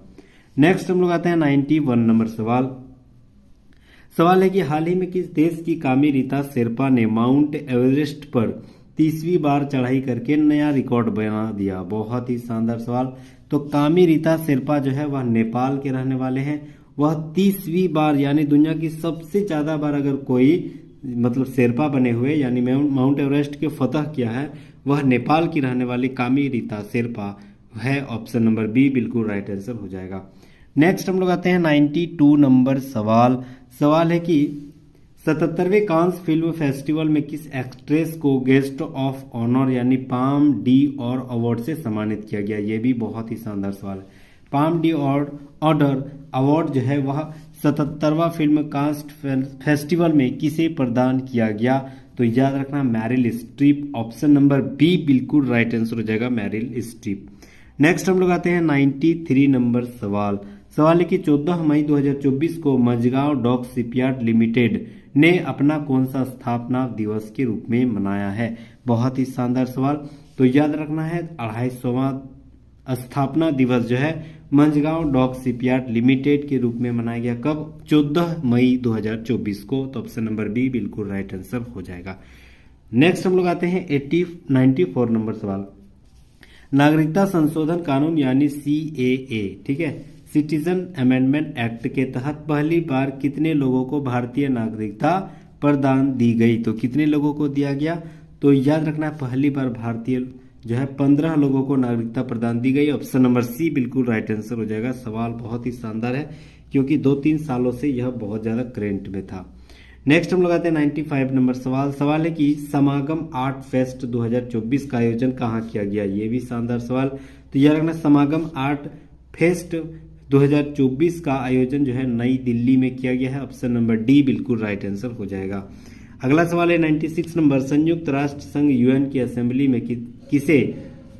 नेक्स्ट हम लोग आते हैं 91 नंबर सवाल। सवाल है कि हाल ही में किस देश की कामी रीता शेरपा ने माउंट एवरेस्ट पर 30वीं बार चढ़ाई करके नया रिकॉर्ड बना दिया। बहुत ही शानदार सवाल। तो कामी रीता शेरपा जो है वह नेपाल के रहने वाले हैं। वह 30वीं बार यानी दुनिया की सबसे ज्यादा बार अगर कोई मतलब शेरपा बने हुए यानी माउंट एवरेस्ट के फतह किया है वह नेपाल की रहने वाली कामी रीता शेरपा है। ऑप्शन नंबर बी बिल्कुल राइट आंसर हो जाएगा। नेक्स्ट हम लोग आते हैं 92 नंबर सवाल। सवाल है कि 77वें कांस फिल्म फेस्टिवल में किस एक्ट्रेस को गेस्ट ऑफ ऑनर यानी पाम डी और अवार्ड से सम्मानित किया गया। यह भी बहुत ही शानदार सवाल है। पाम डी और ऑर्डर अवार्ड जो है वह 77वां फिल्म कांस फेस्टिवल में किसे प्रदान किया गया। तो याद रखना Meryl Streep. Option number B बिल्कुल राइट आंसर हो जाएगा, मैरिल स्ट्रीप। नेक्स्ट हम लोग आते हैं 93 नंबर सवाल। सवाल है कि 14 मई 2024 को मझगांव डॉक शिपयार्ड लिमिटेड ने अपना कौन सा स्थापना दिवस के रूप में मनाया है। बहुत ही शानदार सवाल। तो याद रखना है 250वां स्थापना दिवस जो है मझगांव डॉक शिपयार्ड लिमिटेड के रूप में मनाया गया। कब, 14 मई 2024 को। तो ऑप्शन नंबर बी बिल्कुल राइट आंसर हो जाएगा। नेक्स्ट हम लोग आते हैं 94 नंबर सवाल। नागरिकता संशोधन कानून यानी CAA ठीक है सिटीजन अमेंडमेंट एक्ट के तहत पहली बार कितने लोगों को भारतीय नागरिकता प्रदान दी गई। तो कितने लोगों को दिया गया। तो याद रखना पहली बार भारतीय जो है 15 लोगों को नागरिकता प्रदान दी गई। ऑप्शन नंबर सी बिल्कुल राइट आंसर हो जाएगा। सवाल बहुत ही शानदार है क्योंकि 2-3 सालों से यह बहुत ज्यादा करेंट में था। नेक्स्ट हम लोग आते हैं 95 नंबर सवाल। सवाल है कि समागम आर्ट फेस्ट 2024 का आयोजन कहाँ किया गया। ये भी शानदार सवाल। तो यह रखना समागम आर्ट फेस्ट 2024 का आयोजन जो है नई दिल्ली में किया गया है। ऑप्शन नंबर डी बिल्कुल राइट आंसर हो जाएगा। अगला सवाल है 96 नंबर। संयुक्त राष्ट्र संघ UN की असेंबली में किसे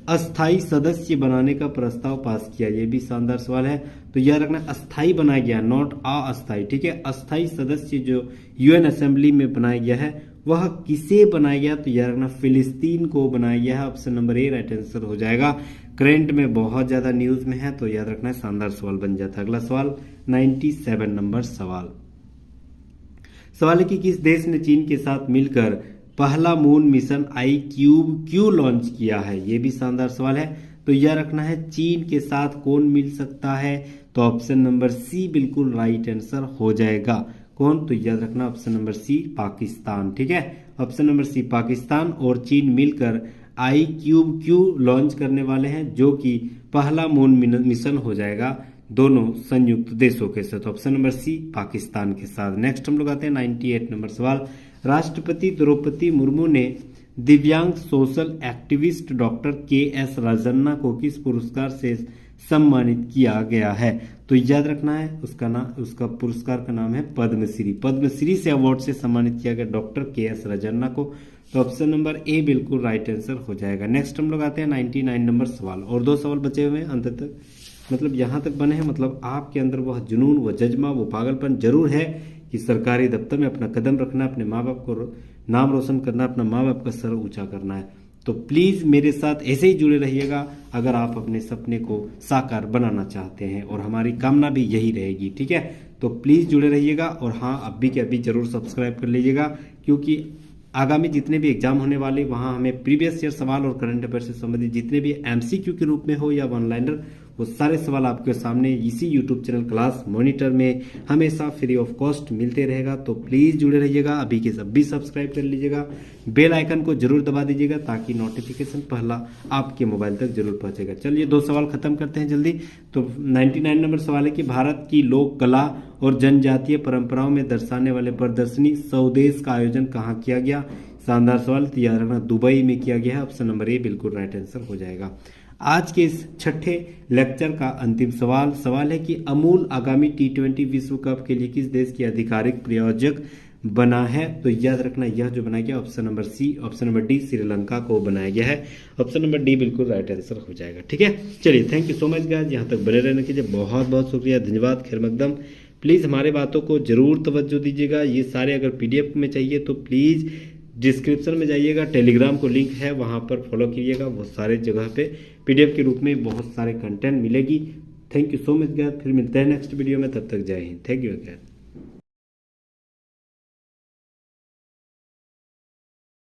अस्थाई सदस्य बनाने का प्रस्ताव पास किया? ये भी शानदार सवाल है। तो याद रखना अस्थाई बनाया गया, नॉट अस्थाई, ठीक है। अस्थाई सदस्य जो यूएन असेंबली में बनाया गया है वह किसे बनाया गया? तो याद रखना फिलिस्तीन को बनाया गया है। ऑप्शन नंबर ए राइट आंसर हो जाएगा। करंट में बहुत ज्यादा न्यूज में है, तो याद रखना शानदार सवाल बन जाता है। अगला सवाल 97 नंबर सवाल है कि किस देश ने चीन के साथ मिलकर पहला मून मिशन iCube क्यों लॉन्च किया है? ये भी शानदार सवाल है। तो यह रखना है चीन के साथ कौन मिल सकता है? तो ऑप्शन नंबर सी बिल्कुल राइट आंसर हो जाएगा। कौन? तो याद रखना ऑप्शन नंबर सी पाकिस्तान, ठीक है। ऑप्शन नंबर सी पाकिस्तान और चीन मिलकर iCube क्यों लॉन्च करने वाले हैं, जो कि पहला मून मिशन हो जाएगा दोनों संयुक्त देशों के साथ। ऑप्शन नंबर सी पाकिस्तान के साथ। नेक्स्ट हम लोग आते हैं 98 नंबर सवाल। राष्ट्रपति द्रौपदी मुर्मू ने दिव्यांग social activist doctor KS. Rajanna को किस पुरस्कार से सम्मानित किया गया है? तो याद रखना है उसका पुरस्कार का नाम है पद्मश्री। पद्मश्री से अवार्ड से सम्मानित किया गया डॉक्टर के.एस. राजन्ना को। तो ऑप्शन नंबर ए बिल्कुल राइट आंसर हो जाएगा। नेक्स्ट हम लोग आते हैं 99 नंबर सवाल। और 2 सवाल बचे हुए हैं अंत तक, मतलब यहाँ तक बने हैं, मतलब आपके अंदर वह जुनून, वह जज्बा, वो पागलपन जरूर है कि सरकारी दफ्तर में अपना कदम रखना, अपने माँ बाप को नाम रोशन करना, अपना माँ बाप का सर ऊंचा करना है। तो प्लीज मेरे साथ ऐसे ही जुड़े रहिएगा अगर आप अपने सपने को साकार बनाना चाहते हैं, और हमारी कामना भी यही रहेगी, ठीक है। तो प्लीज जुड़े रहिएगा, और हाँ अभी के अभी जरूर सब्सक्राइब कर लीजिएगा, क्योंकि आगामी जितने भी एग्जाम होने वाले वहाँ हमें प्रीवियस ईयर सवाल और करंट अफेयर से संबंधित जितने भी एमसीक्यू के रूप में हो या वन लाइनर, वो सारे सवाल आपके सामने इसी यूट्यूब चैनल क्लास मॉनिटर में हमेशा फ्री ऑफ कॉस्ट मिलते रहेगा। तो प्लीज जुड़े रहिएगा, अभी के अभी सब्सक्राइब कर लीजिएगा, बेल आइकन को जरूर दबा दीजिएगा ताकि नोटिफिकेशन पहला आपके मोबाइल तक जरूर पहुंचेगा। चलिए 2 सवाल खत्म करते हैं जल्दी। तो 99 नंबर सवाल है कि भारत की लोक कला और जनजातीय परंपराओं में दर्शाने वाले प्रदर्शनी स्वदेश का आयोजन कहाँ किया गया? शानदार सवाल, याद रखना दुबई में किया गया है। ऑप्शन नंबर ए बिल्कुल राइट आंसर हो जाएगा। आज के इस छठे लेक्चर का अंतिम सवाल है कि अमूल आगामी T20 विश्व कप के लिए किस देश की आधिकारिक प्रायोजक बना है? तो याद रखना यह जो बनाया गया option number C, option number D Sri Lanka को बनाया गया है। ऑप्शन नंबर डी बिल्कुल राइट आंसर हो जाएगा, ठीक है। चलिए thank you so much guys, यहाँ तक बने रहने के लिए बहुत बहुत शुक्रिया, धन्यवाद, खैर मकदम। प्लीज़ हमारे बातों को जरूर तवज्जो दीजिएगा। ये सारे अगर PDF में चाहिए तो प्लीज़ डिस्क्रिप्शन में जाइएगा, टेलीग्राम को लिंक है वहाँ पर फॉलो कीजिएगा। वो सारे जगह पे PDF के रूप में बहुत सारे कंटेंट मिलेगी। Thank you so much guys, फिर मिलते हैं नेक्स्ट वीडियो में, तब तक जय हिंद, थैंक यू गाइस।